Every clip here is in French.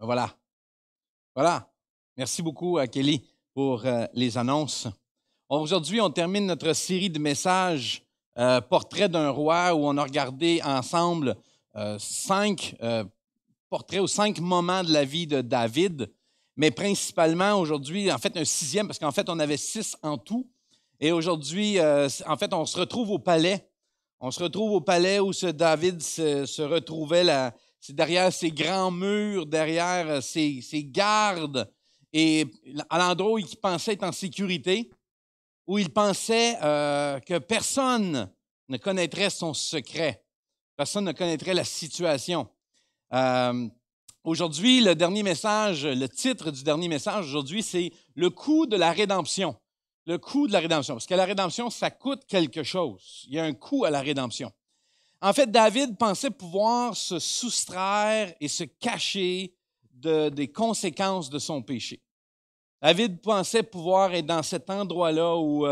Voilà. Voilà. Merci beaucoup à Kelly pour les annonces. Aujourd'hui, on termine notre série de messages Portrait d'un roi où on a regardé ensemble 5 portraits ou 5 moments de la vie de David, mais principalement aujourd'hui, en fait, un 6e, parce qu'en fait, on avait 6 en tout. Et aujourd'hui, en fait, on se retrouve au palais. On se retrouve au palais où David se retrouvait c'est derrière ces grands murs, derrière ces gardes, et à l'endroit où il pensait être en sécurité, où il pensait que personne ne connaîtrait son secret, personne ne connaîtrait la situation. Aujourd'hui, le dernier message, le titre du dernier message aujourd'hui, c'est « Le coût de la rédemption ». Le coût de la rédemption. Parce que la rédemption, ça coûte quelque chose. Il y a un coût à la rédemption. En fait, David pensait pouvoir se soustraire et se cacher des conséquences de son péché. David pensait pouvoir être dans cet endroit-là où,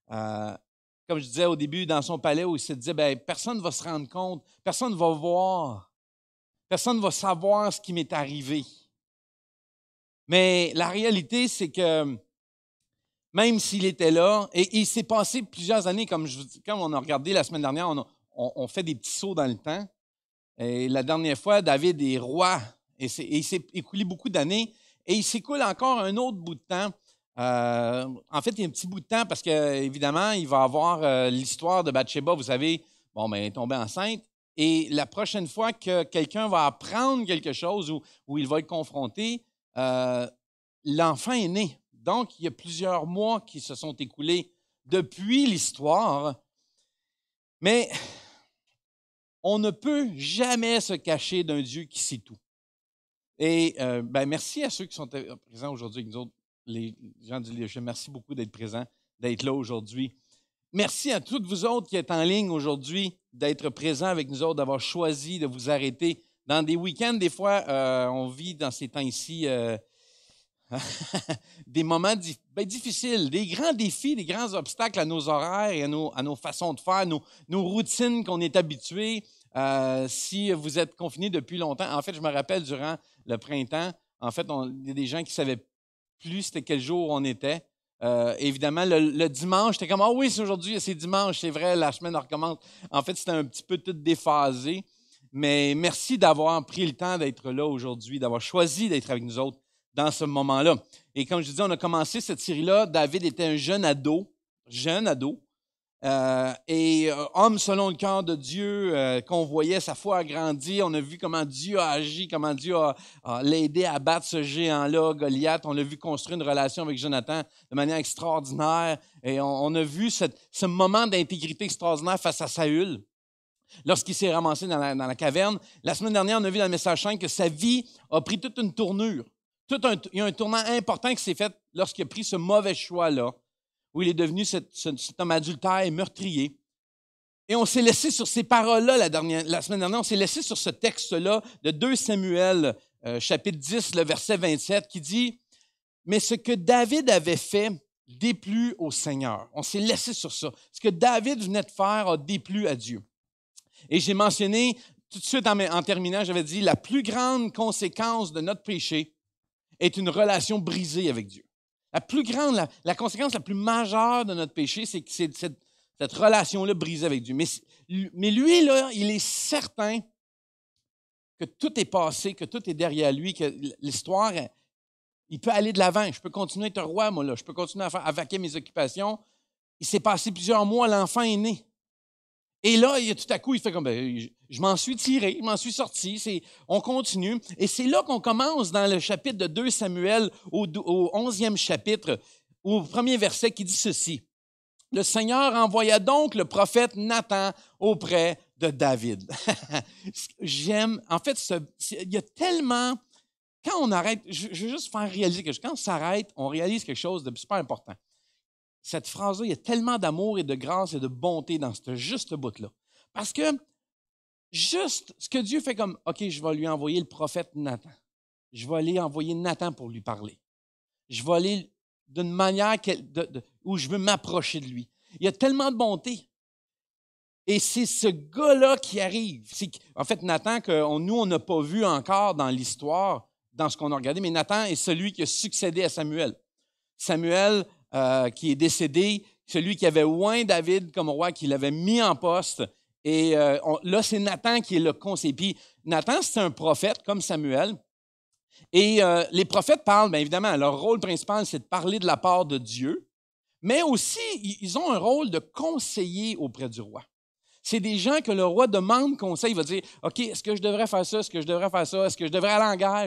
comme je disais au début, dans son palais, où il se disait, bien, personne ne va se rendre compte, personne ne va voir, personne ne va savoir ce qui m'est arrivé. Mais la réalité, c'est que même s'il était là, et il s'est passé plusieurs années, comme on a regardé la semaine dernière, on fait des petits sauts dans le temps. Et la dernière fois, David est roi, et il s'est écoulé beaucoup d'années, et il s'écoule encore un autre bout de temps. En fait, il y a un petit bout de temps parce qu'évidemment, il va avoir l'histoire de Bathsheba, vous savez, elle est tombée enceinte, et la prochaine fois que quelqu'un va apprendre quelque chose où il va être confronté, l'enfant est né. Donc, il y a plusieurs mois qui se sont écoulés depuis l'histoire, mais on ne peut jamais se cacher d'un Dieu qui sait tout. Et merci à ceux qui sont présents aujourd'hui avec nous autres, les gens du leadership. Merci beaucoup d'être présents, d'être là aujourd'hui. Merci à toutes vous autres qui êtes en ligne aujourd'hui, d'être présents avec nous autres, d'avoir choisi de vous arrêter. Dans des week-ends, des fois, on vit dans ces temps-ci des moments difficiles, des grands défis, des grands obstacles à nos horaires et à nos façons de faire, nos routines qu'on est habitués. Si vous êtes confinés depuis longtemps, en fait, je me rappelle durant le printemps, en fait, il y a des gens qui ne savaient plus c'était quel jour on était. Évidemment, le dimanche, j'étais comme « Ah oui, c'est aujourd'hui, c'est dimanche, c'est vrai, la semaine recommence. » En fait, c'était un petit peu tout déphasé. Mais merci d'avoir pris le temps d'être là aujourd'hui, d'avoir choisi d'être avec nous autres dans ce moment-là. Et comme je disais, on a commencé cette série-là. David était un jeune ado, homme selon le cœur de Dieu, qu'on voyait sa foi agrandir. On a vu comment Dieu a agi, comment Dieu a l'aidé à battre ce géant-là, Goliath. On l'a vu construire une relation avec Jonathan de manière extraordinaire. Et on a vu ce moment d'intégrité extraordinaire face à Saül, lorsqu'il s'est ramassé dans la caverne. La semaine dernière, on a vu dans le message 5 que sa vie a pris toute une tournure. Il y a un tournant important qui s'est fait lorsqu'il a pris ce mauvais choix-là, où il est devenu cet homme adultère et meurtrier. Et on s'est laissé sur ces paroles-là la semaine dernière, on s'est laissé sur ce texte-là de 2 Samuel, chapitre 10, le verset 27, qui dit « Mais ce que David avait fait déplut au Seigneur. » On s'est laissé sur ça. Ce que David venait de faire a déplu à Dieu. Et j'ai mentionné, tout de suite en terminant, j'avais dit « La plus grande conséquence de notre péché est une relation brisée avec Dieu. » La plus grande, la conséquence la plus majeure de notre péché, c'est que c'est cette relation-là brisée avec Dieu. Mais lui, là, il est certain que tout est passé, que tout est derrière lui, que l'histoire, il peut aller de l'avant. Je peux continuer à être roi, moi, là. Je peux continuer à vaquer mes occupations. Il s'est passé plusieurs mois, l'enfant est né. Et là, tout à coup, il fait comme, je m'en suis tiré, je m'en suis sorti, on continue. Et c'est là qu'on commence dans le chapitre de 2 Samuel, au 11e chapitre, au premier verset qui dit ceci. « Le Seigneur envoya donc le prophète Nathan auprès de David. » J'aime, en fait, il y a tellement, quand on arrête, je veux juste faire réaliser que quand on s'arrête, on réalise quelque chose de super important. Cette phrase-là, il y a tellement d'amour et de grâce et de bonté dans ce juste bout-là. Parce que juste ce que Dieu fait comme, OK, je vais lui envoyer le prophète Nathan. Je vais aller envoyer Nathan pour lui parler. Je vais aller d'une manière où je veux m'approcher de lui. Il y a tellement de bonté. Et c'est ce gars-là qui arrive. En fait, Nathan, nous, on n'a pas vu encore dans l'histoire, dans ce qu'on a regardé, mais Nathan est celui qui a succédé à Samuel. Samuel, qui est décédé, celui qui avait oint David comme roi, qui l'avait mis en poste. Et là, c'est Nathan qui est le conseiller. Puis Nathan, c'est un prophète comme Samuel. Et les prophètes parlent, bien évidemment, leur rôle principal, c'est de parler de la part de Dieu, mais aussi, ils ont un rôle de conseiller auprès du roi. C'est des gens que le roi demande conseil. Il va dire, OK, est-ce que je devrais faire ça? Est-ce que je devrais faire ça? Est-ce que je devrais aller en guerre?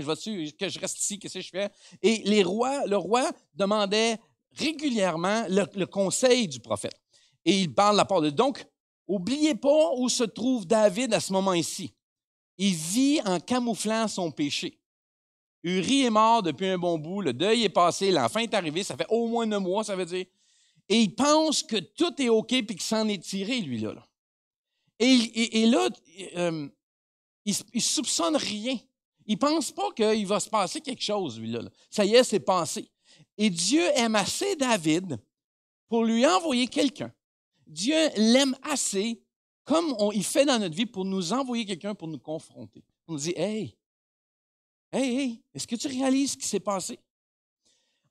Que je reste ici? Qu'est-ce que je fais? Et le roi demandait régulièrement le conseil du prophète. Et il parle de la part de Dieu. Donc, n'oubliez pas où se trouve David à ce moment-ci. Il vit en camouflant son péché. Uri est mort depuis un bon bout, le deuil est passé, l'enfant est arrivé, ça fait au moins 9 mois, ça veut dire. Et il pense que tout est OK puis qu'il s'en est tiré, lui, là. Et là, il ne soupçonne rien. Il ne pense pas qu'il va se passer quelque chose, lui, là. Ça y est, c'est passé. Et Dieu aime assez David pour lui envoyer quelqu'un. Dieu l'aime assez, comme il fait dans notre vie, pour nous envoyer quelqu'un pour nous confronter. On nous dit, hey, est-ce que tu réalises ce qui s'est passé?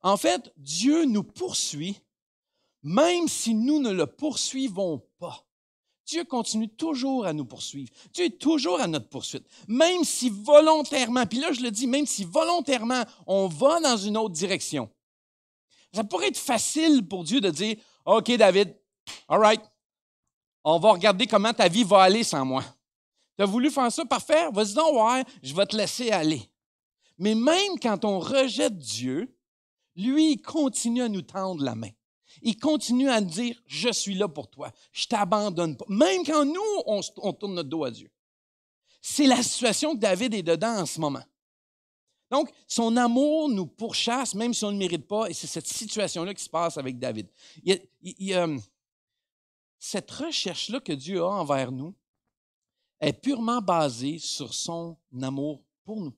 En fait, Dieu nous poursuit, même si nous ne le poursuivons pas. Dieu continue toujours à nous poursuivre. Dieu est toujours à notre poursuite. Même si volontairement, puis là je le dis, même si volontairement, on va dans une autre direction. Ça pourrait être facile pour Dieu de dire, OK David, all right, on va regarder comment ta vie va aller sans moi. Tu as voulu faire ça, parfait, vas-y donc, ouais, je vais te laisser aller. Mais même quand on rejette Dieu, lui, il continue à nous tendre la main. Il continue à nous dire, je suis là pour toi, je ne t'abandonne pas. Même quand nous, on tourne notre dos à Dieu. C'est la situation que David est dedans en ce moment. Donc, son amour nous pourchasse, même si on ne le mérite pas, et c'est cette situation-là qui se passe avec David. Cette recherche-là que Dieu a envers nous est purement basée sur son amour pour nous.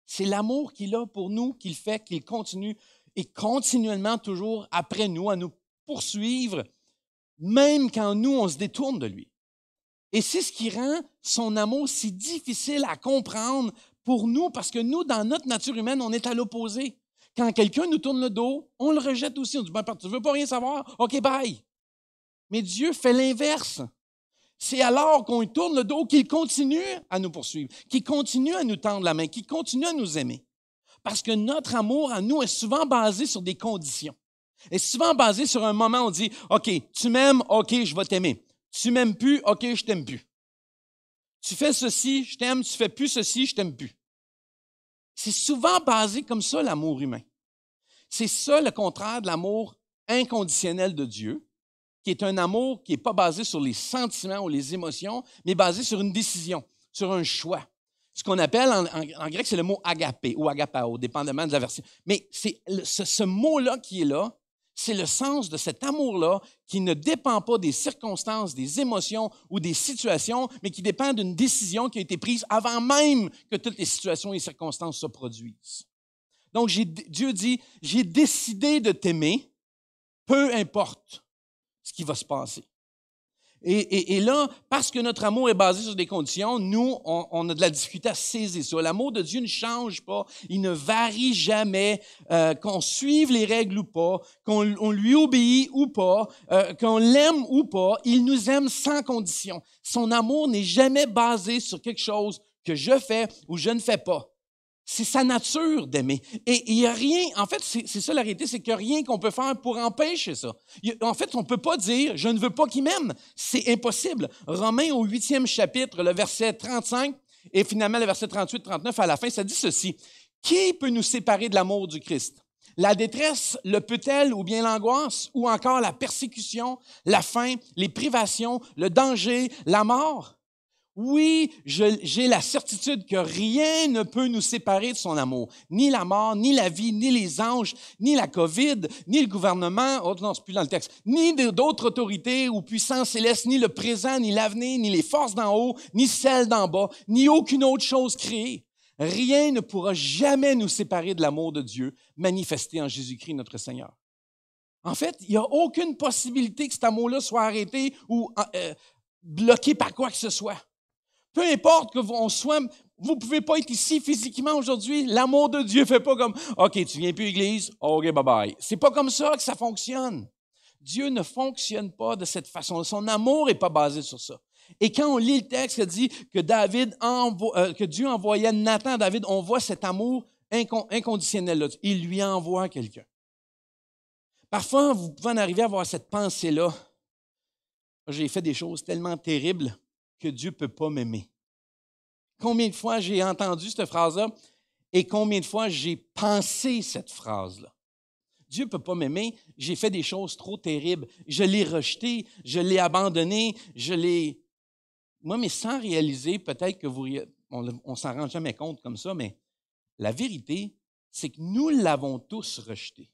C'est l'amour qu'il a pour nous qui le fait qu'il continue et continuellement toujours après nous à nous poursuivre, même quand nous, on se détourne de lui. Et c'est ce qui rend son amour si difficile à comprendre pour nous, parce que nous, dans notre nature humaine, on est à l'opposé. Quand quelqu'un nous tourne le dos, on le rejette aussi. On dit, ben, tu ne veux pas rien savoir? OK, bye. Mais Dieu fait l'inverse. C'est alors qu'on lui tourne le dos qu'il continue à nous poursuivre, qu'il continue à nous tendre la main, qu'il continue à nous aimer. Parce que notre amour à nous est souvent basé sur des conditions. Est souvent basé sur un moment où on dit, OK, tu m'aimes, OK, je vais t'aimer. Tu m'aimes plus, OK, je t'aime plus. Tu fais ceci, je t'aime, tu fais plus ceci, je t'aime plus. C'est souvent basé comme ça, l'amour humain. C'est ça le contraire de l'amour inconditionnel de Dieu, qui est un amour qui n'est pas basé sur les sentiments ou les émotions, mais basé sur une décision, sur un choix. Ce qu'on appelle, en grec, c'est le mot agapé ou agapao, dépendamment de la version. Mais c'est ce mot-là qui est là, c'est le sens de cet amour-là qui ne dépend pas des circonstances, des émotions ou des situations, mais qui dépend d'une décision qui a été prise avant même que toutes les situations et circonstances se produisent. Donc, Dieu dit, j'ai décidé de t'aimer, peu importe ce qui va se passer. Et là, parce que notre amour est basé sur des conditions, nous, on a de la difficulté à saisir ça. L'amour de Dieu ne change pas, il ne varie jamais, qu'on suive les règles ou pas, qu'on lui obéit ou pas, qu'on l'aime ou pas, il nous aime sans condition. Son amour n'est jamais basé sur quelque chose que je fais ou je ne fais pas. C'est sa nature d'aimer. Et il n'y a rien, en fait, c'est ça la réalité, c'est qu'il n'y a rien qu'on peut faire pour empêcher ça. En fait, on ne peut pas dire « je ne veux pas qu'il m'aime ». C'est impossible. Romains au 8e chapitre, le verset 35, et finalement le verset 38-39 à la fin, ça dit ceci. « Qui peut nous séparer de l'amour du Christ? La détresse le peut-elle ou bien l'angoisse ou encore la persécution, la faim, les privations, le danger, la mort? » Oui, j'ai la certitude que rien ne peut nous séparer de son amour. Ni la mort, ni la vie, ni les anges, ni la COVID, ni le gouvernement, oh non, c'est plus dans le texte, ni d'autres autorités ou puissances célestes, ni le présent, ni l'avenir, ni les forces d'en haut, ni celles d'en bas, ni aucune autre chose créée. Rien ne pourra jamais nous séparer de l'amour de Dieu manifesté en Jésus-Christ notre Seigneur. En fait, il n'y a aucune possibilité que cet amour-là soit arrêté ou bloqué par quoi que ce soit. Peu importe qu'on soit vous ne pouvez pas être ici physiquement aujourd'hui. L'amour de Dieu ne fait pas comme, OK, tu viens plus à l'église, OK, bye-bye. C'est pas comme ça que ça fonctionne. Dieu ne fonctionne pas de cette façon. Son amour n'est pas basé sur ça. Et quand on lit le texte qui dit que que Dieu envoyait Nathan à David, on voit cet amour inconditionnel là. Il lui envoie quelqu'un. Parfois, vous pouvez en arriver à avoir cette pensée-là. J'ai fait des choses tellement terribles que Dieu ne peut pas m'aimer. Combien de fois j'ai entendu cette phrase-là et combien de fois j'ai pensé cette phrase-là? Dieu ne peut pas m'aimer, j'ai fait des choses trop terribles. Je l'ai rejeté, je l'ai abandonné, Moi, mais sans réaliser, peut-être que on ne s'en rend jamais compte comme ça, mais la vérité, c'est que nous l'avons tous rejeté.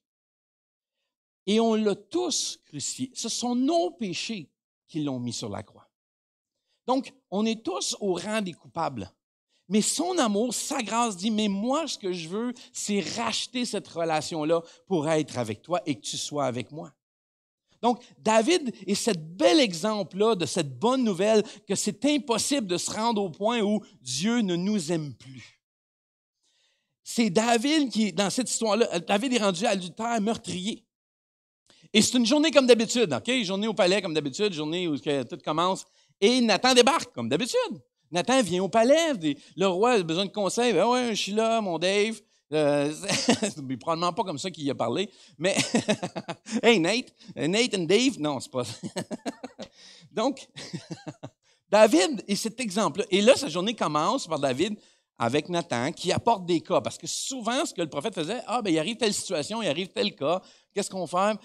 Et on l'a tous crucifié. Ce sont nos péchés qui l'ont mis sur la croix. Donc, on est tous au rang des coupables. Mais son amour, sa grâce dit, mais moi, ce que je veux, c'est racheter cette relation-là pour être avec toi et que tu sois avec moi. Donc, David est ce bel exemple-là de cette bonne nouvelle que c'est impossible de se rendre au point où Dieu ne nous aime plus. C'est David qui, dans cette histoire-là, David est rendu adultère, meurtrier. Et c'est une journée comme d'habitude, OK? Journée au palais comme d'habitude, journée où tout commence. Et Nathan débarque comme d'habitude. Nathan vient au palais. Le roi a besoin de conseils. Ben ouais, je suis là, mon Dave. C'est probablement pas comme ça qu'il y a parlé. Mais, hey Nate and Dave, non, c'est pas ça. Donc, David est cet exemple-là. Et là, sa journée commence par David avec Nathan qui apporte des cas. Parce que souvent, ce que le prophète faisait, il arrive telle situation, il arrive tel cas. Qu'est-ce qu'on fait?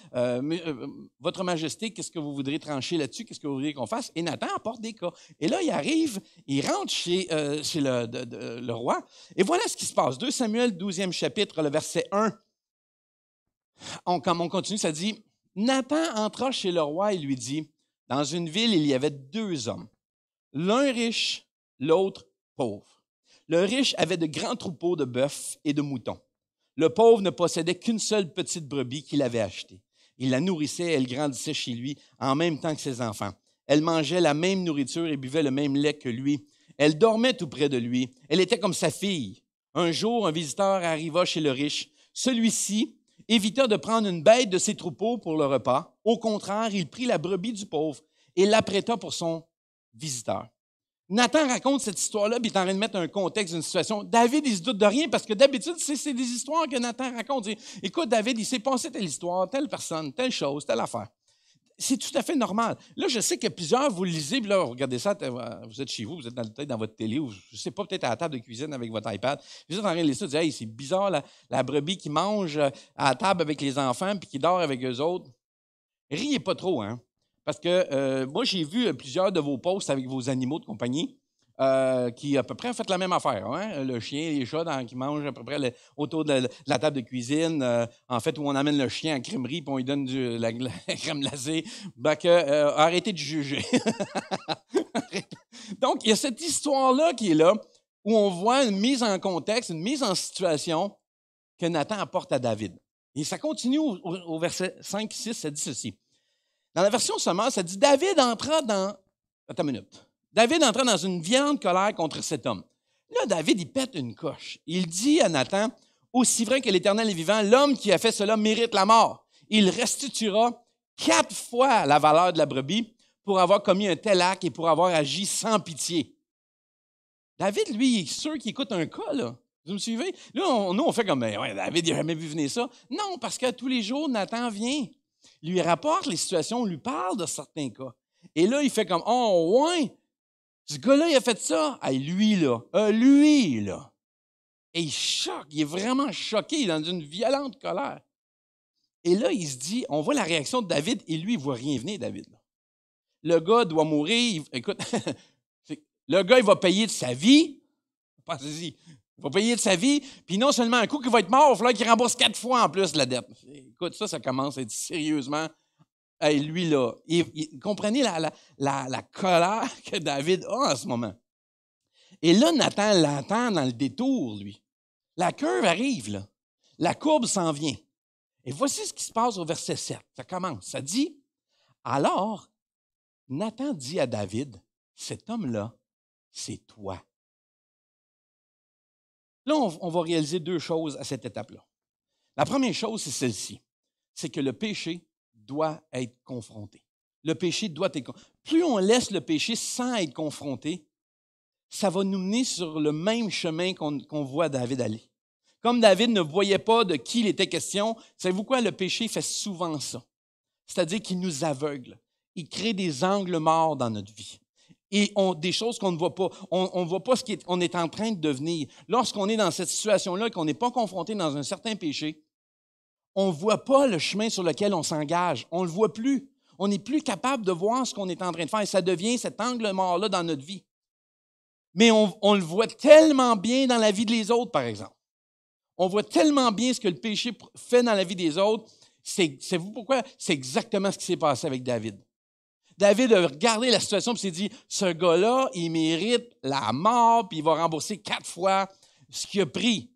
Votre Majesté, qu'est-ce que vous voudrez trancher là-dessus? Qu'est-ce que vous voudriez qu'on fasse? Et Nathan apporte des cas. Et là, il arrive, il rentre chez le roi. Et voilà ce qui se passe. 2 Samuel, 12e chapitre, le verset 1. Comme on continue, ça dit, Nathan entra chez le roi et lui dit, dans une ville, il y avait 2 hommes. L'un riche, l'autre pauvre. Le riche avait de grands troupeaux de bœufs et de moutons. Le pauvre ne possédait qu'une seule petite brebis qu'il avait achetée. Il la nourrissait et elle grandissait chez lui en même temps que ses enfants. Elle mangeait la même nourriture et buvait le même lait que lui. Elle dormait tout près de lui. Elle était comme sa fille. Un jour, un visiteur arriva chez le riche. Celui-ci évita de prendre une bête de ses troupeaux pour le repas. Au contraire, il prit la brebis du pauvre et l'apprêta pour son visiteur. Nathan raconte cette histoire-là, puis il est en train de mettre un contexte d'une situation. David, il se doute de rien, parce que d'habitude, c'est des histoires que Nathan raconte. Il dit, écoute, David, il s'est passé telle histoire, telle personne, telle chose, telle affaire. C'est tout à fait normal. Là, je sais que plusieurs, vous le lisez, puis là, regardez ça, vous êtes chez vous, vous êtes peut-être dans votre télé, ou je ne sais pas, peut-être à la table de cuisine avec votre iPad. Vous êtes en train de lire ça, vous dites, hey, c'est bizarre, la brebis qui mange à la table avec les enfants, puis qui dort avec eux autres. Riez pas trop, hein? Parce que moi, j'ai vu plusieurs de vos posts avec vos animaux de compagnie qui, à peu près, ont fait la même affaire. Hein? Le chien et les chats qui mangent à peu près autour de la table de cuisine, en fait, où on amène le chien en crèmerie puis on lui donne la crème glacée. Arrêtez de juger. Donc, il y a cette histoire-là qui est là, où on voit une mise en contexte, une mise en situation que Nathan apporte à David. Et ça continue au verset 5 et 6, ça dit ceci. Dans la version sommaire, ça dit David entra dans. Attends une minute. David entra dans une violente colère contre cet homme. Là, David, il pète une coche. Il dit à Nathan, aussi vrai que l'Éternel est vivant, l'homme qui a fait cela mérite la mort. Il restituera 4 fois la valeur de la brebis pour avoir commis un tel acte et pour avoir agi sans pitié. David, lui, il est sûr qu'il écoute un cas, là. Vous me suivez? Là, nous, on fait comme, ouais, David, il n'a jamais vu venir ça. Non, parce que tous les jours, Nathan vient, lui rapporte les situations, on lui parle de certains cas. Et là, il fait comme, oh, ouais, ce gars-là, il a fait ça. Hey, lui, là. Et il choque, il est vraiment choqué, il est dans une violente colère. Et là, il se dit, on voit la réaction de David, et lui, il ne voit rien venir, David. Là. Le gars doit mourir. Écoute, le gars, il va payer de sa vie. Pensez-y. Il va payer de sa vie, puis non seulement un coup qu'il va être mort, il va falloir qu'il rembourse 4 fois en plus la dette. Écoute, ça commence à être sérieusement. Hey, lui, là, comprenez la colère que David a en ce moment. Et là, Nathan l'entend dans le détour, lui. La curve arrive, là. La courbe s'en vient. Et voici ce qui se passe au verset 7. Ça commence. Ça dit, alors, Nathan dit à David, cet homme-là, c'est toi. Là, on va réaliser deux choses à cette étape-là. La première chose, c'est celle-ci. C'est que le péché doit être confronté. Le péché doit être confronté. Plus on laisse le péché sans être confronté, ça va nous mener sur le même chemin qu'on voit David aller. Comme David ne voyait pas de qui il était question, savez-vous quoi? Le péché fait souvent ça. C'est-à-dire qu'il nous aveugle. Il crée des angles morts dans notre vie. Et des choses qu'on ne voit pas. On ne voit pas ce qu'on est en train de devenir. Lorsqu'on est dans cette situation-là et qu'on n'est pas confronté dans un certain péché, on ne voit pas le chemin sur lequel on s'engage. On ne le voit plus. On n'est plus capable de voir ce qu'on est en train de faire. Et ça devient cet angle mort-là dans notre vie. Mais on le voit tellement bien dans la vie des autres, par exemple. On voit tellement bien ce que le péché fait dans la vie des autres. Savez-vous pourquoi? C'est exactement ce qui s'est passé avec David. David a regardé la situation et s'est dit, ce gars-là, il mérite la mort, puis il va rembourser 4 fois ce qu'il a pris.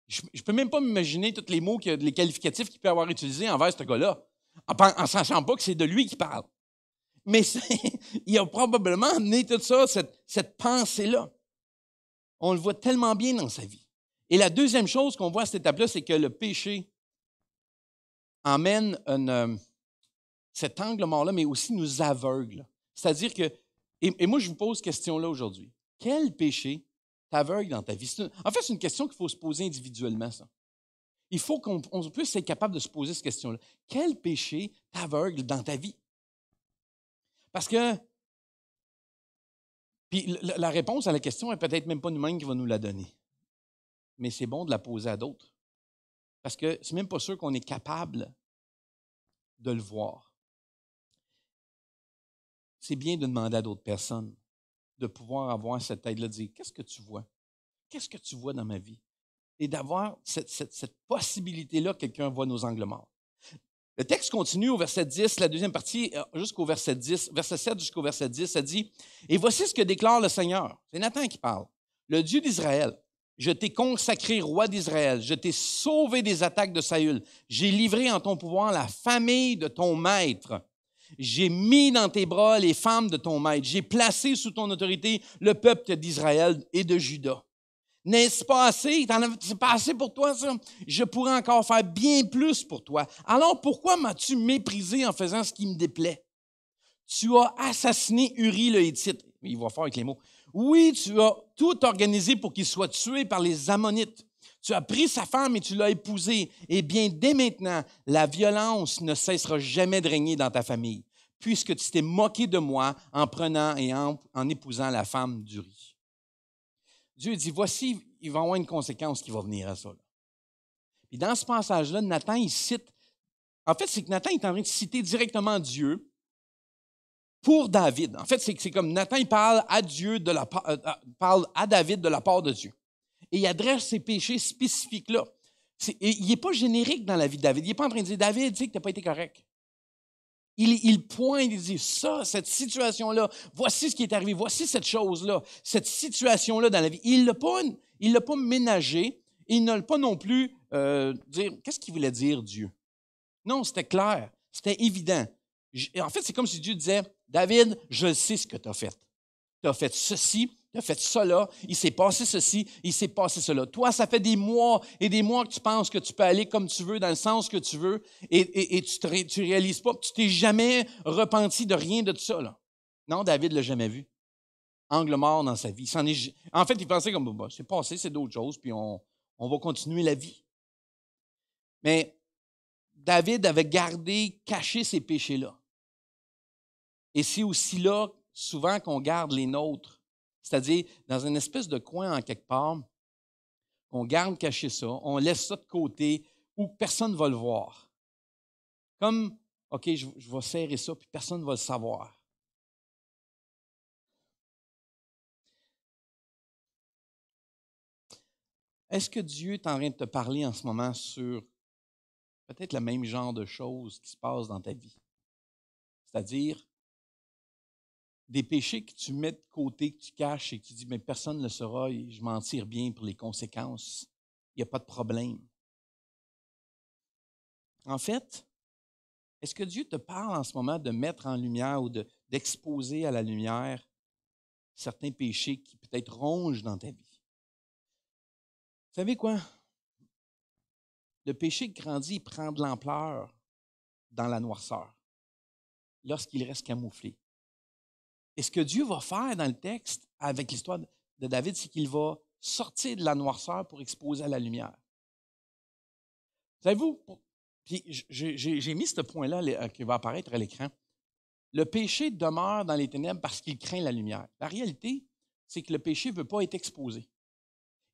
Je ne peux même pas m'imaginer tous les mots, les qualificatifs qu'il peut avoir utilisés envers ce gars-là, en ne sachant pas que c'est de lui qui parle. Mais il a probablement amené tout ça, cette pensée-là. On le voit tellement bien dans sa vie. Et la deuxième chose qu'on voit à cette étape-là, c'est que le péché emmène cet angle mort-là, mais aussi nous aveugle. C'est-à-dire que, et moi je vous pose cette question-là aujourd'hui. Quel péché t'aveugle dans ta vie? En fait, c'est une question qu'il faut se poser individuellement, ça. Il faut qu'on puisse être capable de se poser cette question-là. Quel péché t'aveugle dans ta vie? Parce que, puis la réponse à la question est peut-être même pas nous-mêmes qui va nous la donner. Mais c'est bon de la poser à d'autres. Parce que c'est même pas sûr qu'on est capable de le voir. C'est bien de demander à d'autres personnes de pouvoir avoir cette aide-là, de dire, qu'est-ce que tu vois? Qu'est-ce que tu vois dans ma vie? Et d'avoir cette possibilité-là que quelqu'un voit nos angles morts. Le texte continue au verset 10, la deuxième partie, jusqu'au verset 10, verset 7 jusqu'au verset 10, ça dit, « Et voici ce que déclare le Seigneur. » C'est Nathan qui parle. « Le Dieu d'Israël, je t'ai consacré roi d'Israël, je t'ai sauvé des attaques de Saül, j'ai livré en ton pouvoir la famille de ton maître. J'ai mis dans tes bras les femmes de ton maître. J'ai placé sous ton autorité le peuple d'Israël et de Juda. N'est-ce pas assez? C'est pas assez pour toi, ça? Je pourrais encore faire bien plus pour toi. Alors pourquoi m'as-tu méprisé en faisant ce qui me déplaît? Tu as assassiné Uri le Hétite. Il va fort avec les mots. Oui, tu as tout organisé pour qu'il soit tué par les Ammonites. Tu as pris sa femme et tu l'as épousée. Eh bien, dès maintenant, la violence ne cessera jamais de régner dans ta famille, puisque tu t'es moqué de moi en prenant et en épousant la femme d'Uri. Dieu dit, voici, il va y avoir une conséquence qui va venir à ça. Là. Puis dans ce passage-là, Nathan, il cite, en fait, c'est que Nathan est en train de citer directement Dieu pour David. En fait, c'est comme Nathan, il parle à Dieu parle à David de la part de Dieu. Et il adresse ces péchés spécifiques-là. Il n'est pas générique dans la vie de David. Il n'est pas en train de dire, David, dis que tu n'as pas été correct. Il pointe, il dit, ça, cette situation-là, voici ce qui est arrivé, voici cette chose-là, cette situation-là dans la vie. Il ne l'a pas ménagé, il ne l'a pas non plus dire, qu'est-ce qu'il voulait dire Dieu? Non, c'était clair, c'était évident. En fait, c'est comme si Dieu disait, David, je sais ce que tu as fait. Tu as fait ceci, tu as fait cela, il s'est passé ceci, il s'est passé cela. Toi, ça fait des mois et des mois que tu penses que tu peux aller comme tu veux, dans le sens que tu veux, et tu réalises pas, tu t'es jamais repenti de rien de tout ça. Là. Non, David ne l'a jamais vu. Angle mort dans sa vie. En fait, il pensait comme, bah, c'est passé, c'est d'autres choses, puis on va continuer la vie. Mais David avait gardé, caché ses péchés-là. Et c'est aussi là, souvent, qu'on garde les nôtres. C'est-à-dire, dans une espèce de coin en quelque part, qu'on garde caché ça, on laisse ça de côté où personne ne va le voir. Comme, OK, je vais serrer ça, puis personne ne va le savoir. Est-ce que Dieu est en train de te parler en ce moment sur peut-être le même genre de choses qui se passent dans ta vie? C'est-à-dire, des péchés que tu mets de côté, que tu caches et que tu dis, mais personne ne le saura et je m'en tire bien pour les conséquences. Il n'y a pas de problème. En fait, est-ce que Dieu te parle en ce moment de mettre en lumière ou d'exposer à la lumière certains péchés qui peut-être rongent dans ta vie? savez quoi? Le péché grandit, il prend de l'ampleur dans la noirceur, lorsqu'il reste camouflé. Et ce que Dieu va faire dans le texte, avec l'histoire de David, c'est qu'il va sortir de la noirceur pour exposer à la lumière. Savez-vous, puis j'ai mis ce point-là qui va apparaître à l'écran. Le péché demeure dans les ténèbres parce qu'il craint la lumière. La réalité, c'est que le péché ne veut pas être exposé.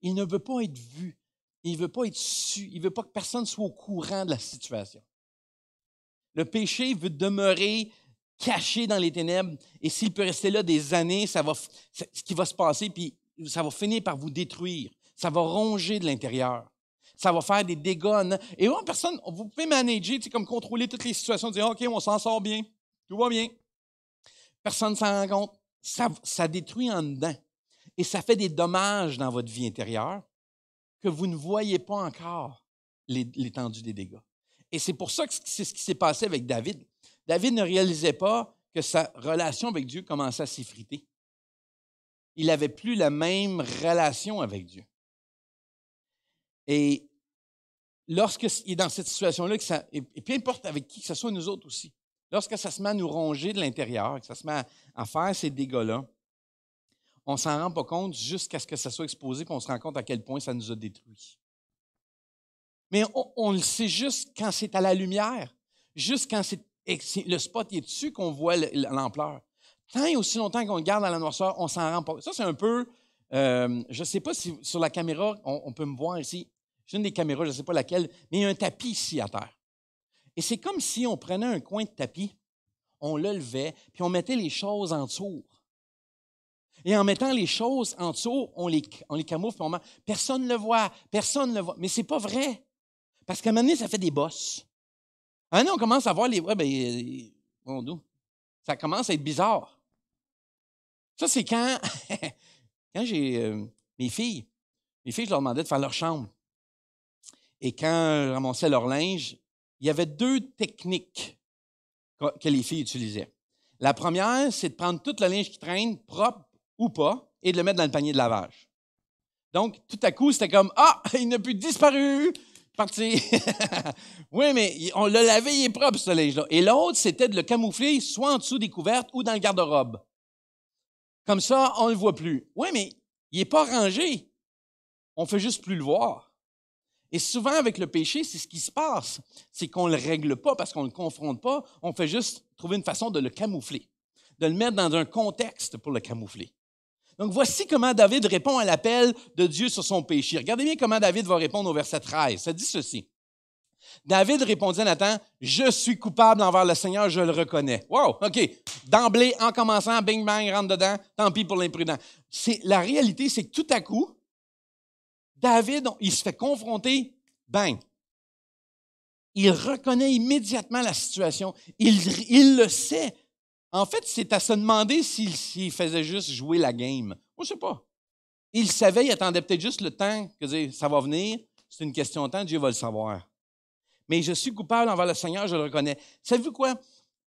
Il ne veut pas être vu. Il ne veut pas être su. Il ne veut pas que personne soit au courant de la situation. Le péché veut demeurer caché dans les ténèbres, et s'il peut rester là des années, ce qui va se passer, puis ça va finir par vous détruire. Ça va ronger de l'intérieur. Ça va faire des dégâts. Et personne, vous pouvez manager, comme contrôler toutes les situations, dire OK, on s'en sort bien, tout va bien. Personne ne s'en rend compte. Ça détruit en dedans. Et ça fait des dommages dans votre vie intérieure que vous ne voyez pas encore l'étendue des dégâts. Et c'est pour ça que c'est ce qui s'est passé avec David. David ne réalisait pas que sa relation avec Dieu commençait à s'effriter. Il n'avait plus la même relation avec Dieu. Et lorsqu'il est dans cette situation-là, et peu importe avec qui que ce soit, nous autres aussi, lorsque ça se met à nous ronger de l'intérieur, que ça se met à faire ces dégâts-là, on ne s'en rend pas compte jusqu'à ce que ça soit exposé, puis on se rend compte à quel point ça nous a détruits. Mais on le sait juste quand c'est à la lumière, juste quand le spot est dessus qu'on voit l'ampleur. Tant et aussi longtemps qu'on le garde dans la noirceur, on s'en rend pas. Ça, c'est un peu, je ne sais pas si sur la caméra, on peut me voir ici. J'ai une des caméras, je ne sais pas laquelle, mais il y a un tapis ici à terre. Et c'est comme si on prenait un coin de tapis, on le levait, puis on mettait les choses en dessous. Et en mettant les choses en dessous, on les camoufle, puis personne ne le voit, personne ne le voit. Mais ce n'est pas vrai. Parce qu'à un moment donné, ça fait des bosses. À un moment donné, on commence à voir ça commence à être bizarre. Ça, c'est quand j'ai mes filles, je leur demandais de faire leur chambre. Et quand je ramassais leur linge, il y avait 2 techniques que les filles utilisaient. La première, c'est de prendre tout le linge qui traîne, propre ou pas, et de le mettre dans le panier de lavage. Donc, tout à coup, c'était comme « Ah, il n'a plus disparu! » Parti. Oui, mais on l'a lavé, il est propre, ce linge-là. Et l'autre, c'était de le camoufler soit en dessous des couvertes ou dans le garde-robe. Comme ça, on ne le voit plus. Oui, mais il n'est pas rangé. On ne fait juste plus le voir. Et souvent, avec le péché, c'est ce qui se passe. C'est qu'on ne le règle pas parce qu'on ne le confronte pas. On fait juste trouver une façon de le camoufler, de le mettre dans un contexte pour le camoufler. Donc, voici comment David répond à l'appel de Dieu sur son péché. Regardez bien comment David va répondre au verset 13. Ça dit ceci. David répondit à Nathan, « Je suis coupable envers le Seigneur, je le reconnais. » Wow, OK. D'emblée, en commençant, bing, bang, rentre dedans, tant pis pour l'imprudent. La réalité, c'est que tout à coup, David, il se fait confronter, bang. Il reconnaît immédiatement la situation. Il le sait. En fait, c'est à se demander s'il faisait juste jouer la game. Moi, je ne sais pas. Il savait, il attendait peut-être juste le temps que ça va venir. C'est une question de temps, Dieu va le savoir. Mais je suis coupable envers le Seigneur, je le reconnais. Savez-vous quoi?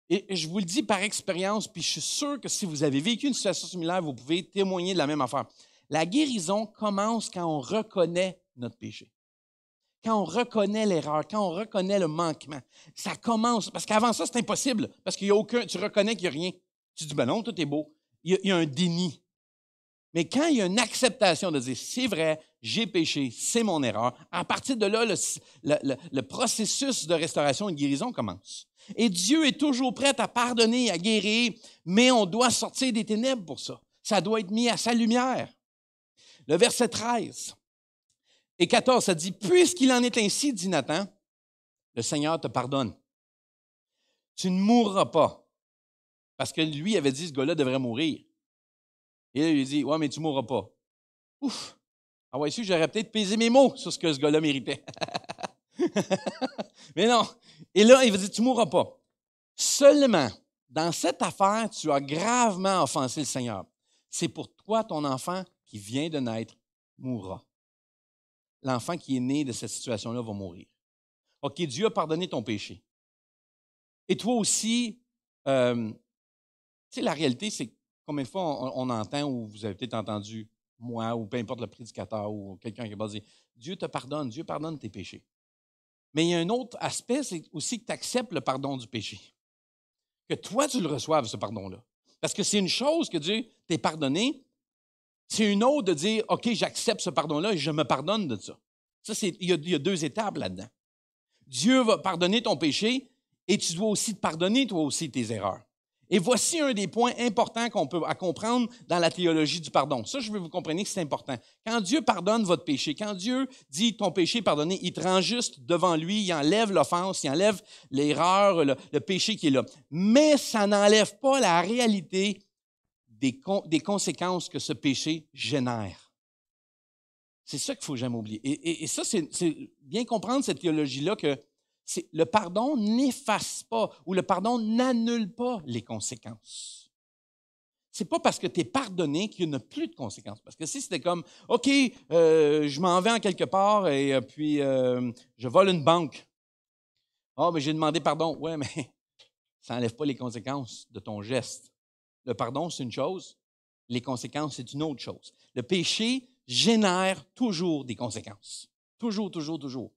Et je vous le dis par expérience, puis je suis sûr que si vous avez vécu une situation similaire, vous pouvez témoigner de la même affaire. La guérison commence quand on reconnaît notre péché. Quand on reconnaît l'erreur, quand on reconnaît le manquement. Ça commence, parce qu'avant ça, c'est impossible, parce qu'il n'y a aucun, tu reconnais qu'il n'y a rien. Tu dis, ben non, tout est beau. Il y a un déni. Mais quand il y a une acceptation de dire, c'est vrai, j'ai péché, c'est mon erreur, à partir de là, le processus de restauration et de guérison commence. Et Dieu est toujours prêt à pardonner, à guérir, mais on doit sortir des ténèbres pour ça. Ça doit être mis à sa lumière. Le verset 13 et 14, ça dit, « Puisqu'il en est ainsi, dit Nathan, le Seigneur te pardonne. Tu ne mourras pas. » Parce que lui avait dit, ce gars-là devrait mourir. Et là, il lui dit, « Ouais, mais tu ne mourras pas. » Ouf! Ah ouais, si, j'aurais peut-être pesé mes mots sur ce que ce gars-là méritait. Mais non. Et là, il va dire, « Tu ne mourras pas. Seulement, dans cette affaire, tu as gravement offensé le Seigneur. C'est pour toi, ton enfant qui vient de naître, mourra. » L'enfant qui est né de cette situation-là va mourir. OK, Dieu a pardonné ton péché. Et toi aussi, tu sais, la réalité, c'est combien de fois on entend ou vous avez peut-être entendu moi ou peu importe le prédicateur ou quelqu'un qui va dire, Dieu te pardonne, Dieu pardonne tes péchés. Mais il y a un autre aspect, c'est aussi que tu acceptes le pardon du péché. Que toi, tu le reçoives, ce pardon-là. Parce que c'est une chose que Dieu t'ait pardonné, c'est une autre de dire, OK, j'accepte ce pardon-là et je me pardonne de ça. Ça, il y a deux étapes là-dedans. Dieu va pardonner ton péché et tu dois aussi te pardonner, toi aussi, tes erreurs. Et voici un des points importants qu'on peut à comprendre dans la théologie du pardon. Ça, je veux que vous compreniez que c'est important. Quand Dieu pardonne votre péché, quand Dieu dit ton péché est pardonné, il te rend juste devant lui, il enlève l'offense, il enlève l'erreur, le péché qui est là. Mais ça n'enlève pas la réalité des conséquences que ce péché génère. C'est ça qu'il ne faut jamais oublier. Et ça, c'est bien comprendre cette théologie-là que le pardon n'efface pas ou le pardon n'annule pas les conséquences. Ce n'est pas parce que tu es pardonné qu'il n'y a plus de conséquences. Parce que si c'était comme, OK, je m'en vais en quelque part et puis je vole une banque. Ah, mais j'ai demandé pardon. Oui, mais ça n'enlève pas les conséquences de ton geste. Le pardon, c'est une chose. Les conséquences, c'est une autre chose. Le péché génère toujours des conséquences. Toujours, toujours, toujours.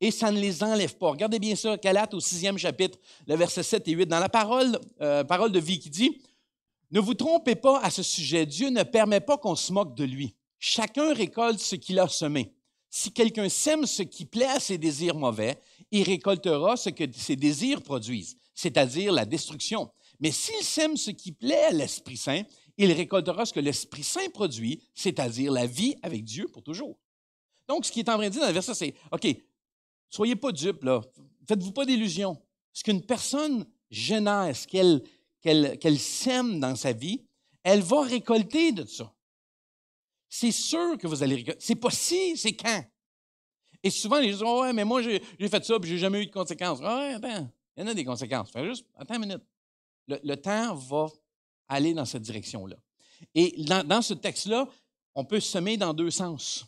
Et ça ne les enlève pas. Regardez bien ça, Galates au 6e chapitre, le verset 7 et 8, dans la parole de vie qui dit « Ne vous trompez pas à ce sujet, Dieu ne permet pas qu'on se moque de lui. Chacun récolte ce qu'il a semé. Si quelqu'un sème ce qui plaît à ses désirs mauvais, il récoltera ce que ses désirs produisent, c'est-à-dire la destruction. Mais s'il sème ce qui plaît à l'Esprit Saint, il récoltera ce que l'Esprit Saint produit, c'est-à-dire la vie avec Dieu pour toujours. » Donc, ce qui est en train de dire dans le verset, c'est « OK, soyez pas dupes, là. Faites-vous pas d'illusions. Ce qu'une personne génère, ce qu'elle sème dans sa vie, elle va récolter de ça. C'est sûr que vous allez récolter. C'est pas si, c'est quand. Et souvent, les gens disent, oh, ouais, mais moi, j'ai fait ça et j'ai jamais eu de conséquences. Ah, ouais, attends, il y en a des conséquences. Fais juste, attends une minute. Le temps va aller dans cette direction-là. Et dans ce texte-là, on peut semer dans deux sens.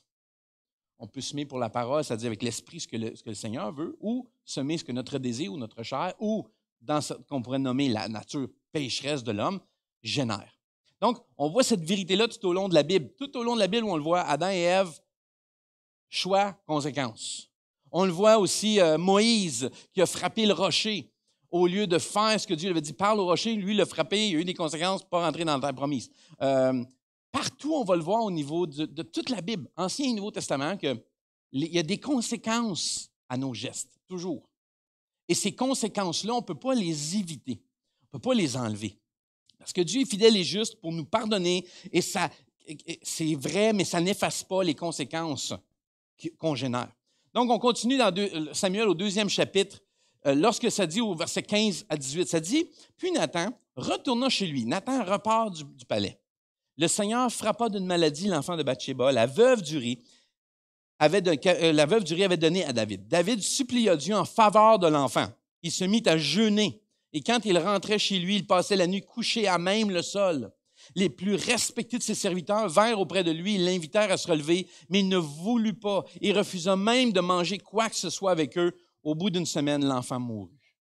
On peut semer pour la parole, c'est-à-dire avec l'esprit ce que le Seigneur veut, ou semer ce que notre désir ou notre chair, ou dans ce qu'on pourrait nommer la nature pécheresse de l'homme, génère. Donc, on voit cette vérité-là tout au long de la Bible. Tout au long de la Bible, on le voit, Adam et Ève, choix, conséquences. On le voit aussi, Moïse, qui a frappé le rocher. Au lieu de faire ce que Dieu lui avait dit, parle au rocher, lui, il l'a frappé, il y a eu des conséquences, pas rentrer dans la terre promise. Partout, on va le voir au niveau de toute la Bible, Ancien et Nouveau Testament, qu'il y a des conséquences à nos gestes, toujours. Et ces conséquences-là, on ne peut pas les éviter. On ne peut pas les enlever. Parce que Dieu est fidèle et juste pour nous pardonner, et ça, c'est vrai, mais ça n'efface pas les conséquences qu'on génère. Donc, on continue dans Samuel au 2e chapitre, lorsque ça dit au verset 15 à 18, ça dit, « Puis Nathan retourna chez lui. » Nathan repart du palais. Le Seigneur frappa d'une maladie l'enfant de Bathsheba, la veuve d'Uri avait donné à David. David supplia Dieu en faveur de l'enfant. Il se mit à jeûner. Et quand il rentrait chez lui, il passait la nuit couché à même le sol. Les plus respectés de ses serviteurs vinrent auprès de lui, ils l'invitèrent à se relever, mais il ne voulut pas. Il refusa même de manger quoi que ce soit avec eux. Au bout d'une semaine, l'enfant mourut.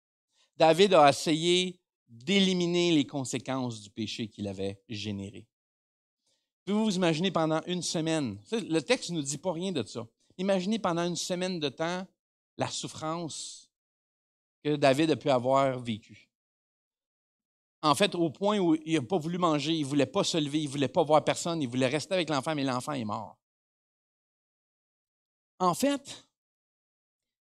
David a essayé d'éliminer les conséquences du péché qu'il avait généré. Pouvez-vous vous imaginer pendant une semaine? Le texte ne nous dit pas rien de ça. Imaginez pendant une semaine de temps la souffrance que David a pu avoir vécue. En fait, au point où il n'a pas voulu manger, il ne voulait pas se lever, il ne voulait pas voir personne, il voulait rester avec l'enfant, mais l'enfant est mort. En fait,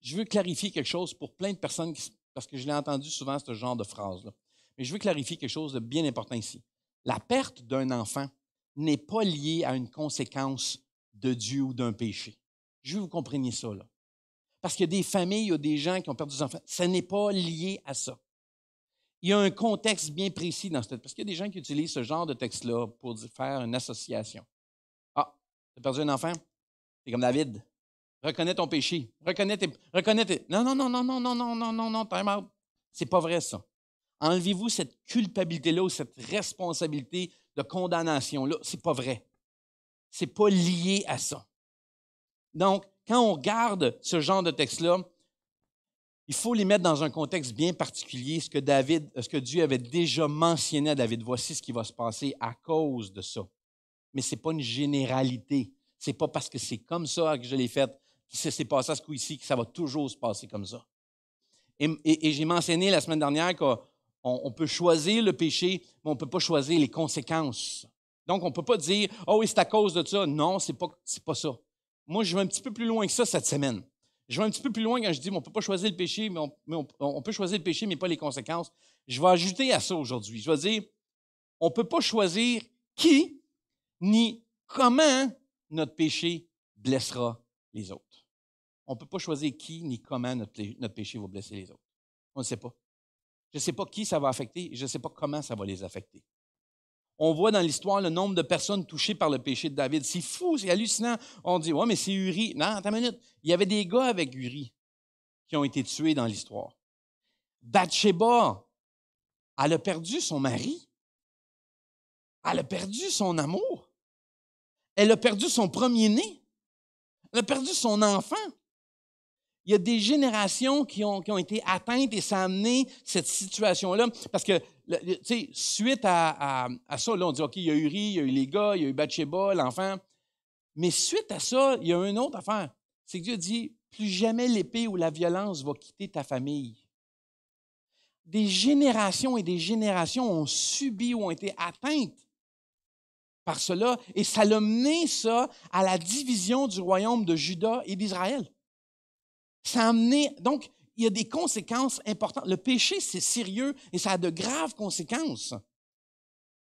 je veux clarifier quelque chose pour plein de personnes, parce que je l'ai entendu souvent, ce genre de phrase-là. Mais je veux clarifier quelque chose de bien important ici. La perte d'un enfant n'est pas liée à une conséquence de Dieu ou d'un péché. Je veux que vous compreniez ça, là. Parce qu'il y a des familles, il y a des gens qui ont perdu des enfants. Ça n'est pas lié à ça. Il y a un contexte bien précis dans ce texte. Parce qu'il y a des gens qui utilisent ce genre de texte-là pour faire une association. Ah, tu as perdu un enfant? C'est comme David. Reconnais ton péché. Reconnais tes... Non, non, non, non, non, non, non, non, non, non, time out. C'est pas vrai, ça. Enlevez-vous cette culpabilité-là ou cette responsabilité de condamnation-là. C'est pas vrai. C'est pas lié à ça. Donc, quand on regarde ce genre de texte-là, il faut les mettre dans un contexte bien particulier, ce que Dieu avait déjà mentionné à David. Voici ce qui va se passer à cause de ça. mais ce n'est pas une généralité. Ce n'est pas parce que c'est comme ça que je l'ai fait, que ça s'est passé à ce coup-ci, que ça va toujours se passer comme ça. Et j'ai mentionné la semaine dernière qu'on peut choisir le péché, mais on ne peut pas choisir les conséquences. Donc, on ne peut pas dire « Ah oui, c'est à cause de ça ». Non, ce n'est pas ça. Moi, je vais un petit peu plus loin que ça cette semaine. Je vais un petit peu plus loin quand je dis « On ne peut pas choisir le péché, mais on peut choisir le péché, mais pas les conséquences ». Je vais ajouter à ça aujourd'hui. Je vais dire « On ne peut pas choisir qui ni comment notre péché blessera les autres. » On ne peut pas choisir qui ni comment notre péché va blesser les autres. On ne sait pas. Je ne sais pas qui ça va affecter et je ne sais pas comment ça va les affecter. On voit dans l'histoire le nombre de personnes touchées par le péché de David. C'est fou, c'est hallucinant. On dit, ouais, mais c'est Uri. Non, attends une minute. Il y avait des gars avec Uri qui ont été tués dans l'histoire. Bathsheba, elle a perdu son mari. Elle a perdu son amour. Elle a perdu son premier-né. Elle a perdu son enfant. Il y a des générations qui ont été atteintes et ça a amené cette situation-là. Parce que, tu sais, suite à ça, là, on dit, OK, il y a Uri, il y a eu les gars, il y a eu Bathsheba, l'enfant. Mais suite à ça, il y a une autre affaire. C'est que Dieu dit, plus jamais l'épée ou la violence va quitter ta famille. Des générations et des générations ont subi ou ont été atteintes par cela. Et ça l'a mené, ça, à la division du royaume de Juda et d'Israël. Ça a amené, donc, il y a des conséquences importantes. Le péché, c'est sérieux et ça a de graves conséquences.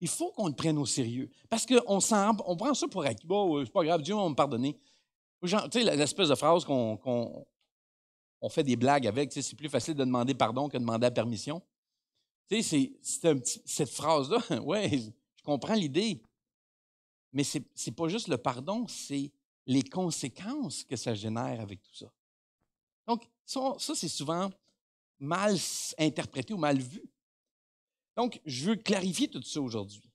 Il faut qu'on le prenne au sérieux. Parce qu'on prend ça pour acquis. Bon, c'est pas grave, Dieu va me pardonner. Tu sais, l'espèce de phrase qu'on fait des blagues avec, c'est plus facile de demander pardon que de demander la permission. Tu sais, cette phrase-là, oui, je comprends l'idée. Mais c'est pas juste le pardon, c'est les conséquences que ça génère avec tout ça. Donc, ça c'est souvent mal interprété ou mal vu. Donc, je veux clarifier tout ça aujourd'hui.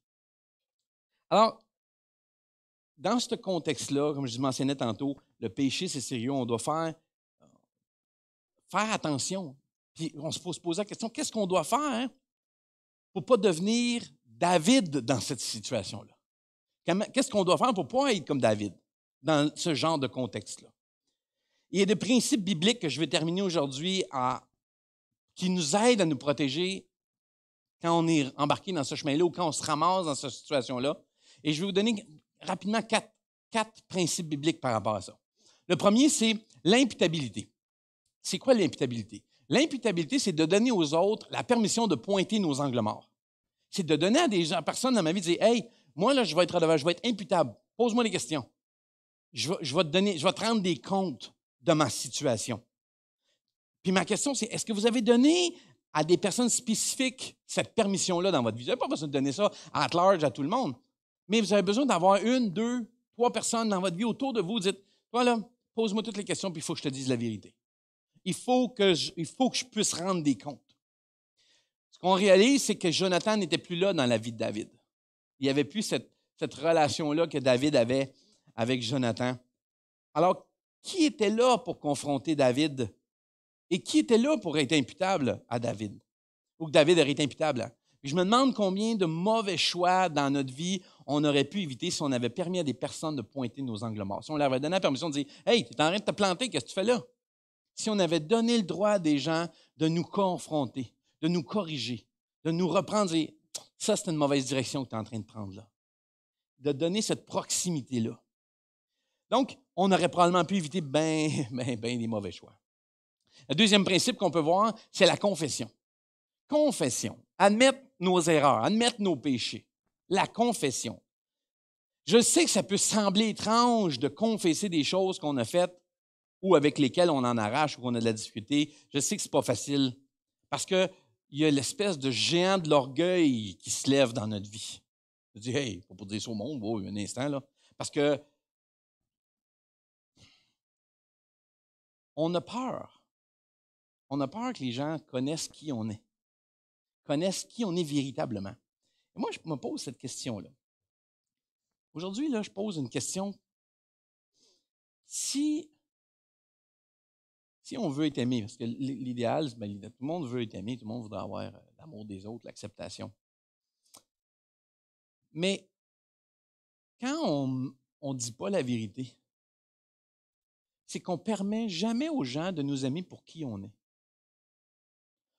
Alors, dans ce contexte-là, comme je mentionnais tantôt, le péché, c'est sérieux, on doit faire attention. Puis, on se pose la question, qu'est-ce qu'on doit faire pour ne pas devenir David dans cette situation-là? Qu'est-ce qu'on doit faire pour ne pas être comme David dans ce genre de contexte-là? Il y a des principes bibliques que je vais terminer aujourd'hui qui nous aident à nous protéger quand on est embarqué dans ce chemin-là ou quand on se ramasse dans cette situation-là. Et je vais vous donner rapidement quatre principes bibliques par rapport à ça. Le premier, c'est l'imputabilité. C'est quoi l'imputabilité? L'imputabilité, c'est de donner aux autres la permission de pointer nos angles morts. C'est de donner à des personnes dans ma vie de dire « Hey, moi, là, je vais être imputable. Pose-moi des questions. Je vais te rendre des comptes de ma situation. » Puis ma question, c'est, est-ce que vous avez donné à des personnes spécifiques cette permission-là dans votre vie? Vous n'avez pas besoin de donner ça à large à tout le monde, mais vous avez besoin d'avoir 1, 2, 3 personnes dans votre vie autour de vous. Dites, toi là, pose-moi toutes les questions, puis il faut que je te dise la vérité. Il faut que je puisse rendre des comptes. Ce qu'on réalise, c'est que Jonathan n'était plus là dans la vie de David. Il n'y avait plus cette relation-là que David avait avec Jonathan. Alors, qui était là pour confronter David? Et qui était là pour être imputable à David? Ou que David aurait été imputable. Je me demande combien de mauvais choix dans notre vie on aurait pu éviter si on avait permis à des personnes de pointer nos angles morts. Si on leur avait donné la permission de dire « Hey, tu es en train de te planter, qu'est-ce que tu fais là? » Si on avait donné le droit à des gens de nous confronter, de nous corriger, de nous reprendre et dire « Ça, c'est une mauvaise direction que tu es en train de prendre là. » De donner cette proximité-là. Donc, on aurait probablement pu éviter bien des mauvais choix. Le deuxième principe qu'on peut voir, c'est la confession. Confession. Admettre nos erreurs, admettre nos péchés. La confession. Je sais que ça peut sembler étrange de confesser des choses qu'on a faites ou avec lesquelles on en arrache ou qu'on a de la difficulté. Je sais que ce n'est pas facile parce qu'il y a l'espèce de géant de l'orgueil qui se lève dans notre vie. Je dis, hey, pas pour dire ça au monde, un instant, là. Parce que on a peur. On a peur que les gens connaissent qui on est, connaissent qui on est véritablement. Et moi, je me pose cette question-là. Aujourd'hui, là, je pose une question. Si on veut être aimé, parce que l'idéal, tout le monde veut être aimé, tout le monde voudrait avoir l'amour des autres, l'acceptation. Mais quand on ne dit pas la vérité, c'est qu'on ne permet jamais aux gens de nous aimer pour qui on est.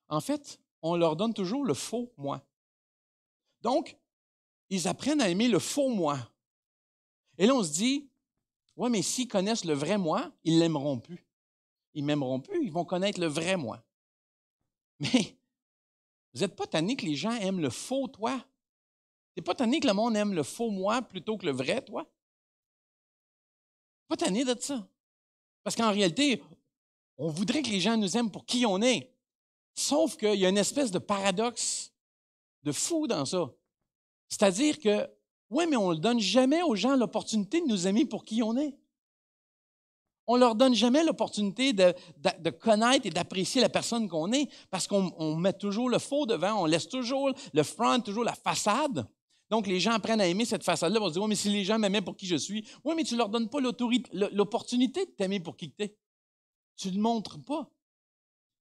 En fait, on leur donne toujours le faux moi. Donc, ils apprennent à aimer le faux moi. Et là, on se dit, ouais, mais s'ils connaissent le vrai moi, ils ne l'aimeront plus. Ils ne m'aimeront plus, ils vont connaître le vrai moi. Mais vous n'êtes pas tanné que les gens aiment le faux toi? Tu n'es pas tanné que le monde aime le faux moi plutôt que le vrai toi? Pas tanné de ça. Parce qu'en réalité, on voudrait que les gens nous aiment pour qui on est. Sauf qu'il y a une espèce de paradoxe de fou dans ça. C'est-à-dire que, oui, mais on ne donne jamais aux gens l'opportunité de nous aimer pour qui on est. On ne leur donne jamais l'opportunité de connaître et d'apprécier la personne qu'on est parce qu'on met toujours le faux devant, on laisse toujours le front, toujours la façade. Donc, les gens apprennent à aimer cette façade-là. Ils vont se dire, oui, mais si les gens m'aimaient pour qui je suis, oui, mais tu ne leur donnes pas l'opportunité de t'aimer pour qui tu es. Tu ne le montres pas.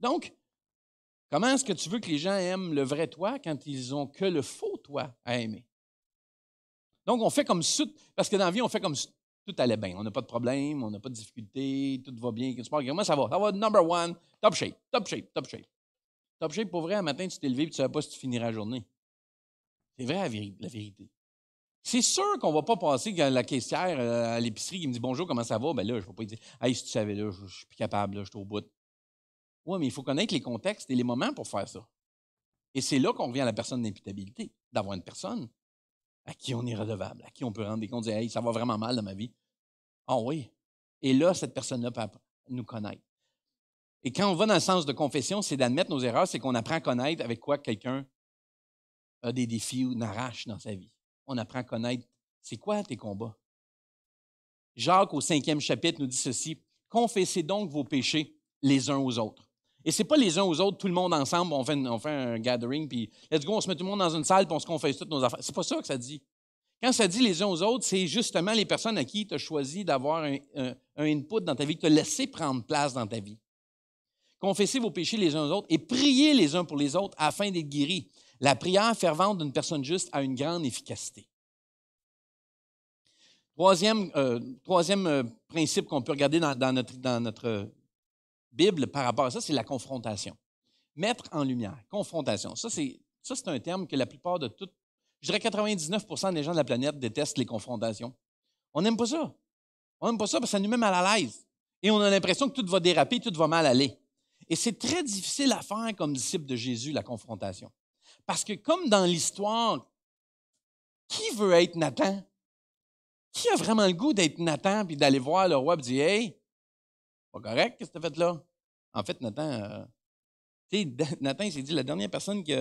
Donc, comment est-ce que tu veux que les gens aiment le vrai toi quand ils n'ont que le faux toi à aimer? Donc, on fait comme ça, parce que dans la vie, on fait comme ça. Tout allait bien. On n'a pas de problème, on n'a pas de difficulté, tout va bien. Moi, ça va. Ça va, number one, top shape, top shape, top shape. Top shape, pour vrai, un matin, tu t'es levé et tu ne savais pas si tu finirais la journée. C'est vrai, la vérité. C'est sûr qu'on ne va pas passer quand la caissière à l'épicerie qui me dit bonjour, comment ça va? Ben là, je ne vais pas lui dire hey, si tu savais, là, je ne suis plus capable, là, je suis au bout. Oui, mais il faut connaître les contextes et les moments pour faire ça. Et c'est là qu'on revient à la personne d'imputabilité, d'avoir une personne à qui on est redevable, à qui on peut rendre des comptes, dire hey, ça va vraiment mal dans ma vie. Ah oui. Et là, cette personne-là peut nous connaître. Et quand on va dans le sens de confession, c'est d'admettre nos erreurs, c'est qu'on apprend à connaître avec quoi quelqu'un a des défis ou n'arrache dans sa vie. On apprend à connaître c'est quoi tes combats. Jacques, au 5e chapitre, nous dit ceci, « Confessez donc vos péchés les uns aux autres. » Et ce n'est pas les uns aux autres, tout le monde ensemble, on fait un gathering, puis let's go, on se met tout le monde dans une salle, puis on se confesse toutes nos affaires. C'est pas ça que ça dit. Quand ça dit les uns aux autres, c'est justement les personnes à qui tu as choisi d'avoir un input dans ta vie, que tu as laissé prendre place dans ta vie. Confessez vos péchés les uns aux autres et priez les uns pour les autres afin d'être guéris. La prière fervente d'une personne juste a une grande efficacité. Troisième principe qu'on peut regarder dans notre Bible par rapport à ça, c'est la confrontation. Mettre en lumière, confrontation. Ça, c'est un terme que la plupart de toutes, je dirais 99% des gens de la planète détestent les confrontations. On n'aime pas ça. On n'aime pas ça parce que ça nous met mal à l'aise. Et on a l'impression que tout va déraper, tout va mal aller. Et c'est très difficile à faire comme disciple de Jésus, la confrontation. Parce que comme dans l'histoire, qui veut être Nathan? Qui a vraiment le goût d'être Nathan puis d'aller voir le roi et dire « Hey, pas correct, qu'est-ce que tu as fait là? » En fait, Nathan, Nathan, il s'est dit la dernière personne qui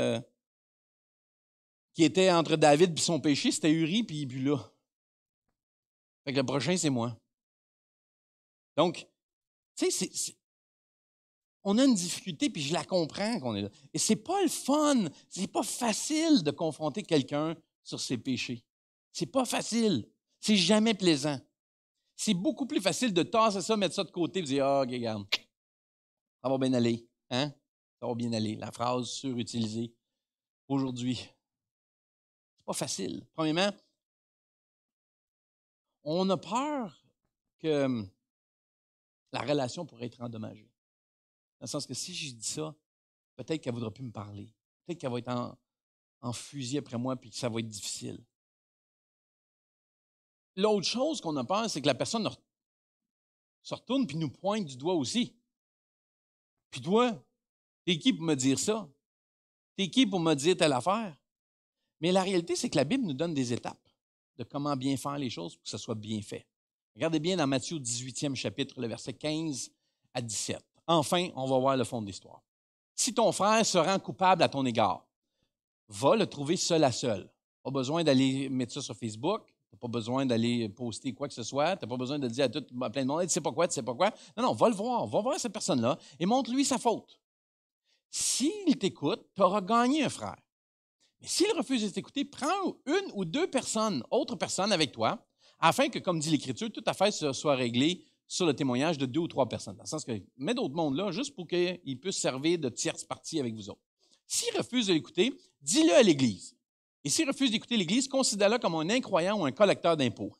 était entre David et son péché, c'était Uri puis Bula. Fait que le prochain, c'est moi. Donc, tu sais, on a une difficulté, puis je la comprends qu'on est là. Et c'est pas le fun, c'est pas facile de confronter quelqu'un sur ses péchés. C'est pas facile. C'est jamais plaisant. C'est beaucoup plus facile de tasser ça, mettre ça de côté et dire « Ah, OK, regarde, ça va bien aller. Hein? Ça va bien aller. » La phrase surutilisée aujourd'hui. C'est pas facile. Premièrement, on a peur que la relation pourrait être endommagée. Dans le sens que si je dis ça, peut-être qu'elle ne voudra plus me parler. Peut-être qu'elle va être en fusil après moi et que ça va être difficile. L'autre chose qu'on a peur, c'est que la personne se retourne puis nous pointe du doigt aussi. Puis toi, t'es qui pour me dire ça? T'es qui pour me dire telle affaire? Mais la réalité, c'est que la Bible nous donne des étapes de comment bien faire les choses pour que ça soit bien fait. Regardez bien dans Matthieu 18e chapitre, le verset 15 à 17. Enfin, on va voir le fond de l'histoire. Si ton frère se rend coupable à ton égard, va le trouver seul à seul. Pas besoin d'aller mettre ça sur Facebook, tu n'as pas besoin d'aller poster quoi que ce soit, tu n'as pas besoin de dire à plein de monde, tu sais pas quoi, tu sais pas quoi. Non, va le voir, va voir cette personne-là et montre-lui sa faute. S'il t'écoute, tu auras gagné un frère. Mais s'il refuse de t'écouter, prends une ou deux personnes, autres personnes avec toi, afin que, comme dit l'Écriture, toute affaire soit réglée sur le témoignage de 2 ou 3 personnes. Dans le sens que mets d'autres mondes là, juste pour qu'ils puissent servir de tierce partie avec vous autres. S'il refuse de l'écouter, dis-le à l'Église. Et s'il refuse d'écouter l'Église, considère-le comme un incroyant ou un collecteur d'impôts.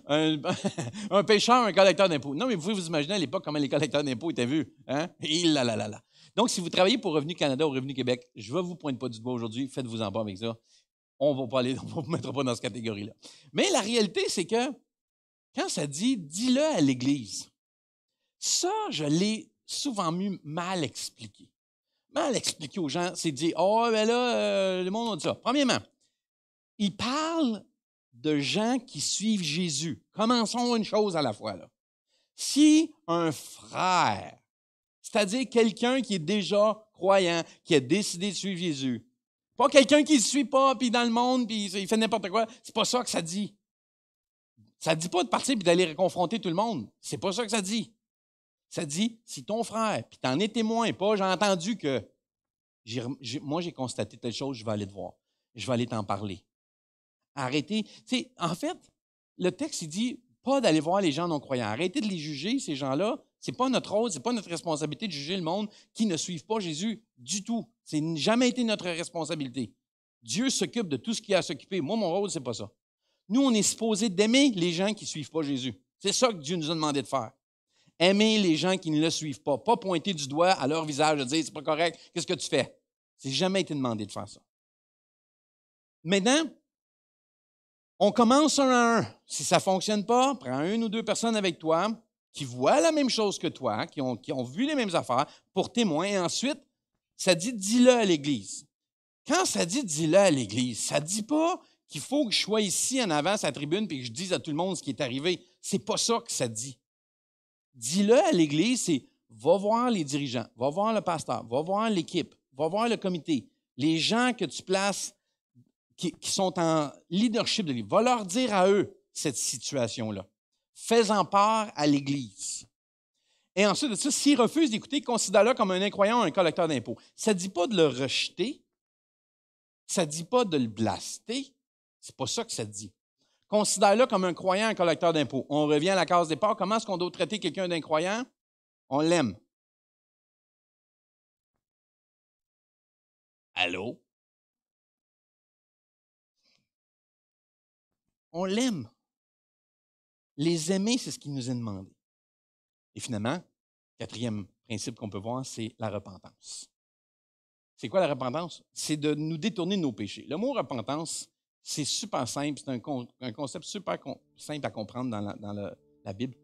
un pécheur, un collecteur d'impôts. Non, mais vous pouvez vous imaginer à l'époque comment les collecteurs d'impôts étaient vus. Hein? Et là, là, là, là. Donc, si vous travaillez pour Revenu Canada ou Revenu Québec, je ne vous pointe pas du doigt aujourd'hui, faites-vous en pas avec ça. On ne va vous mettre pas dans cette catégorie-là. Mais la réalité, c'est que quand ça dit « dis-le à l'Église », ça, je l'ai souvent mal expliqué. Mal expliqué aux gens, c'est de dire « oh, ben là, le monde a dit ça ». Premièrement, il parle de gens qui suivent Jésus. Commençons une chose à la fois, là. Si un frère, c'est-à-dire quelqu'un qui est déjà croyant, qui a décidé de suivre Jésus, pas quelqu'un qui ne suit pas, puis dans le monde, puis il fait n'importe quoi, c'est pas ça que ça dit. Ça ne dit pas de partir et d'aller confronter tout le monde. C'est pas ça que ça dit. Ça dit, si ton frère, puis tu en es témoin, pas j'ai entendu que moi j'ai constaté telle chose, je vais aller te voir. Je vais aller t'en parler. Arrêtez. Tu sais, en fait, le texte, il dit pas d'aller voir les gens non-croyants. Arrêtez de les juger, ces gens-là. Ce n'est pas notre rôle, ce n'est pas notre responsabilité de juger le monde qui ne suivent pas Jésus du tout. Ce n'a jamais été notre responsabilité. Dieu s'occupe de tout ce qu'il a à s'occuper. Moi, mon rôle, ce n'est pas ça. Nous, on est supposé d'aimer les gens qui ne suivent pas Jésus. C'est ça que Dieu nous a demandé de faire. Aimer les gens qui ne le suivent pas. Pas pointer du doigt à leur visage et dire « c'est pas correct, qu'est-ce que tu fais? » Ça n'a jamais été demandé de faire ça. Maintenant, on commence un à un. Si ça ne fonctionne pas, prends une ou deux personnes avec toi qui voient la même chose que toi, qui ont vu les mêmes affaires pour témoin. Et ensuite, ça dit « dis-le à l'Église ». Quand ça dit « dis-le à l'Église », ça ne dit pas qu'il faut que je sois ici en avant à la tribune et que je dise à tout le monde ce qui est arrivé. Ce n'est pas ça que ça dit. Dis-le à l'Église, c'est va voir les dirigeants, va voir le pasteur, va voir l'équipe, va voir le comité, les gens que tu places qui sont en leadership de l'Église. Va leur dire à eux cette situation-là. Fais-en part à l'Église. Et ensuite de ça, s'ils refusent d'écouter, considère-le comme un incroyant ou un collecteur d'impôts. Ça ne dit pas de le rejeter, ça ne dit pas de le blaster, c'est pas ça que ça dit. Considère-le comme un croyant, un collecteur d'impôts. On revient à la case départ. Comment est-ce qu'on doit traiter quelqu'un d'incroyant? On l'aime. Allô? On l'aime. Les aimer, c'est ce qui nous est demandé. Et finalement, quatrième principe qu'on peut voir, c'est la repentance. C'est quoi la repentance? C'est de nous détourner de nos péchés. Le mot repentance, c'est super simple, c'est un concept super simple à comprendre dans la Bible.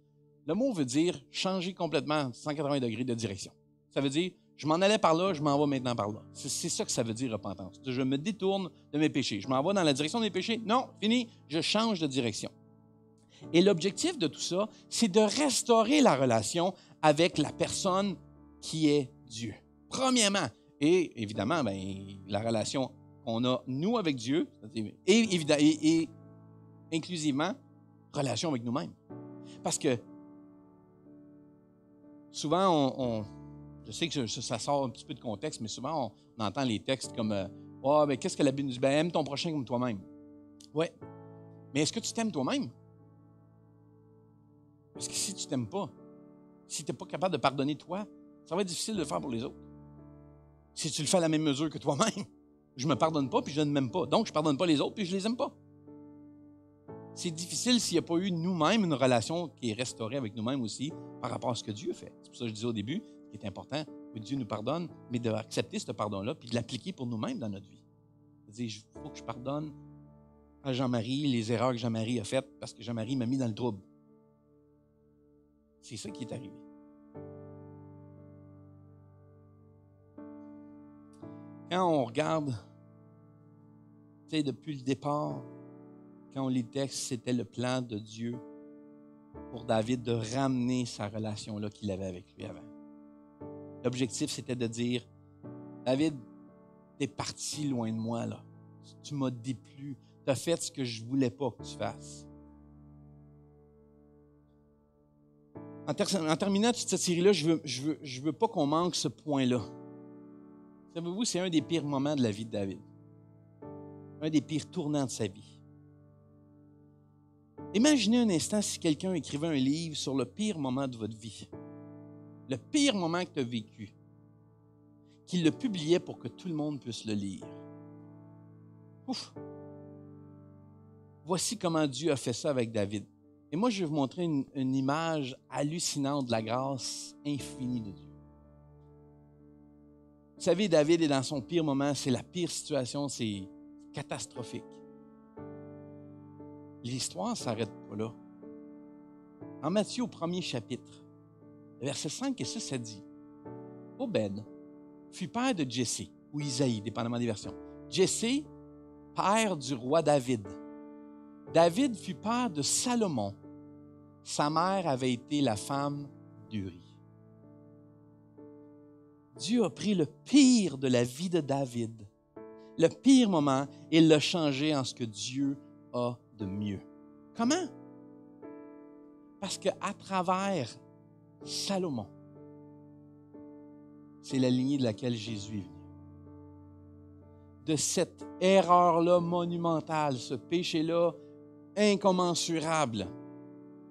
Le mot veut dire changer complètement 180 degrés de direction. Ça veut dire, je m'en allais par là, je m'en vais maintenant par là. C'est ça que ça veut dire repentance. Je me détourne de mes péchés. Je m'en vais dans la direction des péchés. Non, fini, je change de direction. Et l'objectif de tout ça, c'est de restaurer la relation avec la personne qui est Dieu. Premièrement, et évidemment, la relation qu'on a, nous, avec Dieu, et inclusivement, relation avec nous-mêmes. Parce que souvent, je sais que ça sort un petit peu de contexte, mais souvent, on entend les textes comme qu'est-ce que la Bible dit? Aime ton prochain comme toi-même. Oui. Mais est-ce que tu t'aimes toi-même? Parce que si tu ne t'aimes pas, si tu n'es pas capable de pardonner toi, ça va être difficile de le faire pour les autres. Si tu le fais à la même mesure que toi-même, je ne me pardonne pas puis je ne m'aime pas. Donc, je ne pardonne pas les autres puis je ne les aime pas. C'est difficile s'il n'y a pas eu nous-mêmes une relation qui est restaurée avec nous-mêmes aussi par rapport à ce que Dieu fait. C'est pour ça que je disais au début, ce qui est important, que Dieu nous pardonne, mais d'accepter ce pardon-là puis de l'appliquer pour nous-mêmes dans notre vie. C'est-à-dire, il faut que je pardonne à Jean-Marie les erreurs que Jean-Marie a faites parce que Jean-Marie m'a mis dans le trouble. C'est ça qui est arrivé. Quand on regarde, tu sais, depuis le départ, quand on lit le texte, c'était le plan de Dieu pour David de ramener sa relation-là qu'il avait avec lui avant. L'objectif, c'était de dire, David, t'es parti loin de moi, là. Tu m'as déplu. Tu as fait ce que je ne voulais pas que tu fasses. En terminant toute cette série-là, je veux pas qu'on manque ce point-là. Savez-vous, c'est un des pires moments de la vie de David. Un des pires tournants de sa vie. Imaginez un instant si quelqu'un écrivait un livre sur le pire moment de votre vie. Le pire moment que tu as vécu. Qu'il le publiait pour que tout le monde puisse le lire. Ouf! Voici comment Dieu a fait ça avec David. Et moi, je vais vous montrer une image hallucinante de la grâce infinie de Dieu. Vous savez, David est dans son pire moment, c'est la pire situation, c'est catastrophique. L'histoire ne s'arrête pas là. En Matthieu, au 1er chapitre, versets 5 et 6, ça dit « Obed fut père de Jessé, ou Isaïe, dépendamment des versions. Jessé, père du roi David. David fut père de Salomon. Sa mère avait été la femme d'Uri. » Dieu a pris le pire de la vie de David, le pire moment, et l'a changé en ce que Dieu a de mieux. Comment? Parce qu'à travers Salomon, c'est la lignée de laquelle Jésus est venu. De cette erreur-là monumentale, ce péché-là incommensurable,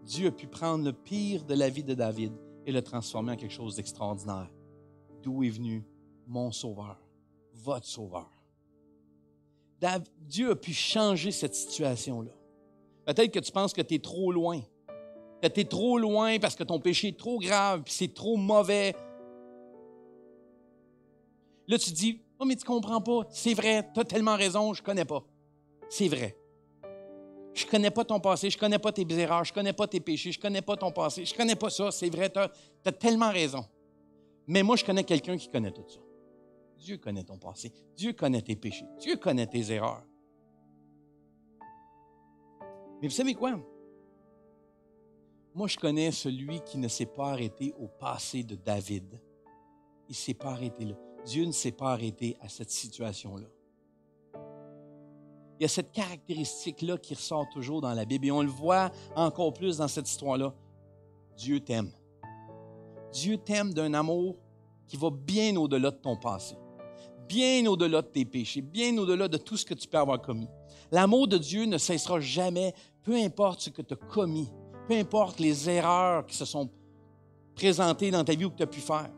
Dieu a pu prendre le pire de la vie de David et le transformer en quelque chose d'extraordinaire. D'où est venu mon sauveur, votre sauveur. Dieu a pu changer cette situation-là. Peut-être que tu penses que tu es trop loin. Que tu es trop loin parce que ton péché est trop grave, puis c'est trop mauvais. Là, tu te dis, « Oh, mais tu ne comprends pas. C'est vrai, tu as tellement raison, je ne connais pas. » C'est vrai. Je ne connais pas ton passé, je ne connais pas tes erreurs, je ne connais pas tes péchés, je ne connais pas ton passé, je ne connais pas ça, c'est vrai, tu as tellement raison. Mais moi, je connais quelqu'un qui connaît tout ça. Dieu connaît ton passé, Dieu connaît tes péchés, Dieu connaît tes erreurs. Mais vous savez quoi? Moi, je connais celui qui ne s'est pas arrêté au passé de David. Il ne s'est pas arrêté là. Dieu ne s'est pas arrêté à cette situation-là. Il y a cette caractéristique-là qui ressort toujours dans la Bible et on le voit encore plus dans cette histoire-là. Dieu t'aime. Dieu t'aime d'un amour qui va bien au-delà de ton passé, bien au-delà de tes péchés, bien au-delà de tout ce que tu peux avoir commis. L'amour de Dieu ne cessera jamais, peu importe ce que tu as commis, peu importe les erreurs qui se sont présentées dans ta vie ou que tu as pu faire.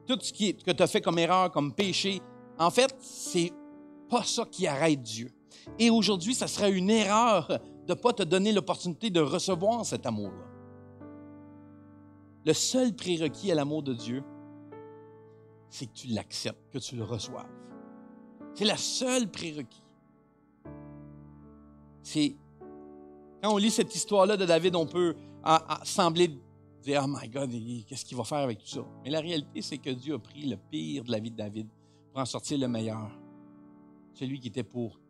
Tout ce que tu as fait comme erreur, comme péché, en fait, c'est pas ça qui arrête Dieu. Et aujourd'hui, ça serait une erreur de ne pas te donner l'opportunité de recevoir cet amour-là. Le seul prérequis à l'amour de Dieu, c'est que tu l'acceptes, que tu le reçoives. C'est la seule prérequis. Quand on lit cette histoire-là de David, on peut sembler dire « Oh my God, qu'est-ce qu'il va faire avec tout ça? » Mais la réalité, c'est que Dieu a pris le pire de la vie de David pour en sortir le meilleur. Celui qui était pour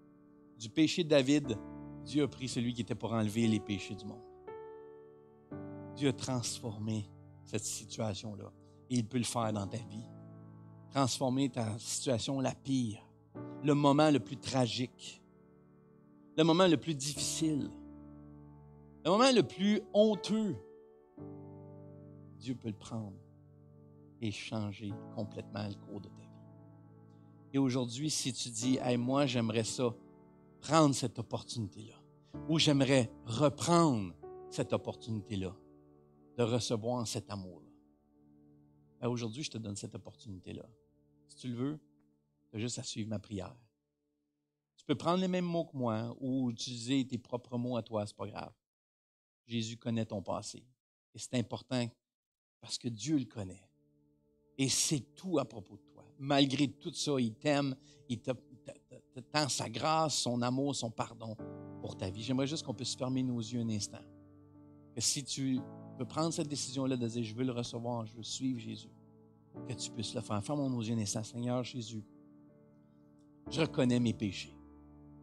du péché de David, Dieu a pris celui qui était pour enlever les péchés du monde. Dieu a transformé cette situation-là. Et il peut le faire dans ta vie. Transformer ta situation la pire, le moment le plus tragique, le moment le plus difficile, le moment le plus honteux. Dieu peut le prendre et changer complètement le cours de ta vie. Et aujourd'hui, si tu dis « Hey, moi, j'aimerais ça, prendre cette opportunité-là, ou j'aimerais reprendre cette opportunité-là, de recevoir cet amour-là. » Ben aujourd'hui, je te donne cette opportunité-là. Si tu le veux, tu as juste à suivre ma prière. Tu peux prendre les mêmes mots que moi ou utiliser tes propres mots à toi, c'est pas grave. Jésus connaît ton passé. Et c'est important parce que Dieu le connaît. Et c'est tout à propos de toi. Malgré tout ça, il t'aime, il te tend sa grâce, son amour, son pardon pour ta vie. J'aimerais juste qu'on puisse fermer nos yeux un instant. Que si tu veux prendre cette décision-là de dire « Je veux le recevoir, je veux suivre Jésus », que tu puisses le faire. Ferme nos yeux un instant. Seigneur Jésus, je reconnais mes péchés.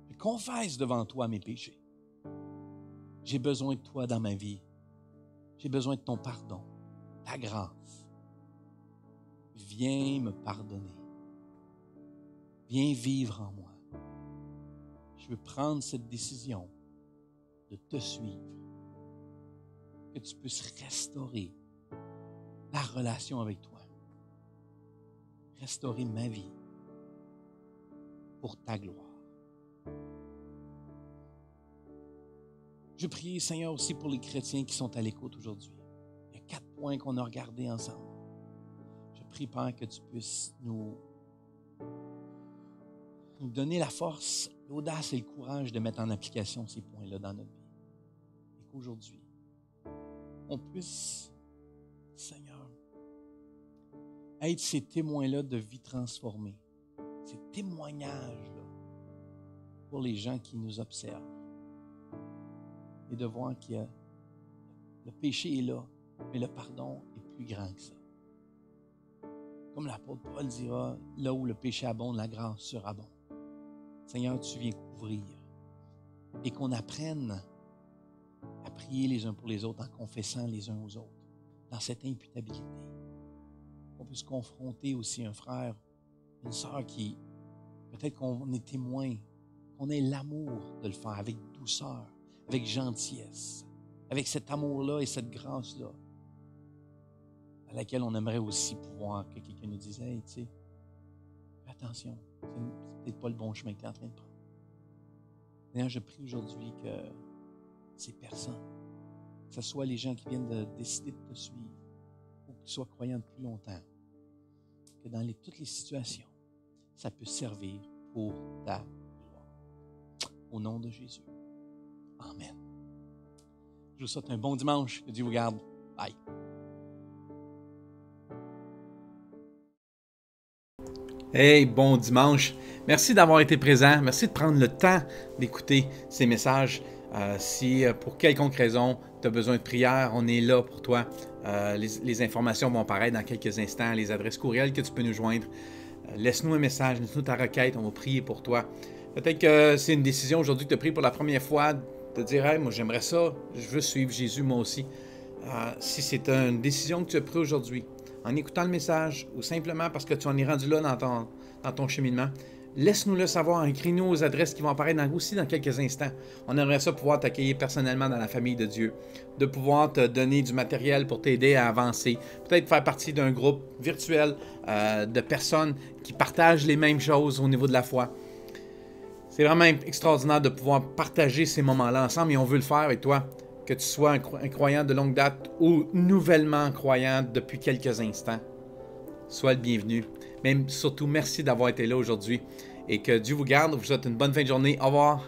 Je confesse devant toi mes péchés. J'ai besoin de toi dans ma vie. J'ai besoin de ton pardon, ta grâce. Viens me pardonner. Viens vivre en moi. Je veux prendre cette décision de te suivre. Que tu puisses restaurer la relation avec toi. Restaurer ma vie pour ta gloire. Je prie, Seigneur, aussi pour les chrétiens qui sont à l'écoute aujourd'hui. Il y a 4 points qu'on a regardés ensemble. Je prie, Père, que tu puisses nous donner la force l'audace et le courage de mettre en application ces points-là dans notre vie. Et qu'aujourd'hui, on puisse, Seigneur, être ces témoins-là de vie transformée, ces témoignages-là pour les gens qui nous observent. Et de voir que le péché est là, mais le pardon est plus grand que ça. Comme l'apôtre Paul dira, là où le péché abonde, la grâce surabonde. Seigneur, tu viens couvrir. Et qu'on apprenne à prier les uns pour les autres en confessant les uns aux autres, dans cette imputabilité. Qu'on puisse confronter aussi un frère, une sœur qui, peut-être qu'on est témoin, qu'on ait l'amour de le faire avec douceur, avec gentillesse, avec cet amour-là et cette grâce-là, à laquelle on aimerait aussi pouvoir que quelqu'un nous dise « Hey, tu sais, fais attention, c'est peut-être pas le bon chemin que tu es en train de prendre. » Seigneur, je prie aujourd'hui que ces personnes, que ce soit les gens qui viennent de décider de te suivre ou qui soient croyants depuis longtemps, que dans toutes les situations, ça peut servir pour ta gloire. Au nom de Jésus. Amen. Je vous souhaite un bon dimanche. Que Dieu vous garde. Bye. Hey, bon dimanche. Merci d'avoir été présent. Merci de prendre le temps d'écouter ces messages. Si pour quelconque raison tu as besoin de prière, on est là pour toi. Les informations vont apparaître dans quelques instants. Les adresses courriels que tu peux nous joindre. Laisse-nous un message, laisse-nous ta requête. On va prier pour toi. Peut-être que c'est une décision aujourd'hui que tu as prise pour la première fois de dire hey, moi j'aimerais ça, je veux suivre Jésus moi aussi. Si c'est une décision que tu as prise aujourd'hui, en écoutant le message ou simplement parce que tu en es rendu là dans ton cheminement, laisse-nous le savoir. Écris-nous aux adresses qui vont apparaître aussi dans quelques instants. On aimerait ça pouvoir t'accueillir personnellement dans la famille de Dieu, de pouvoir te donner du matériel pour t'aider à avancer, peut-être faire partie d'un groupe virtuel de personnes qui partagent les mêmes choses au niveau de la foi. C'est vraiment extraordinaire de pouvoir partager ces moments-là ensemble et on veut le faire avec toi. Que tu sois un croyant de longue date ou nouvellement croyant depuis quelques instants. Sois le bienvenu. Mais surtout, merci d'avoir été là aujourd'hui et que Dieu vous garde. Je vous souhaite une bonne fin de journée. Au revoir.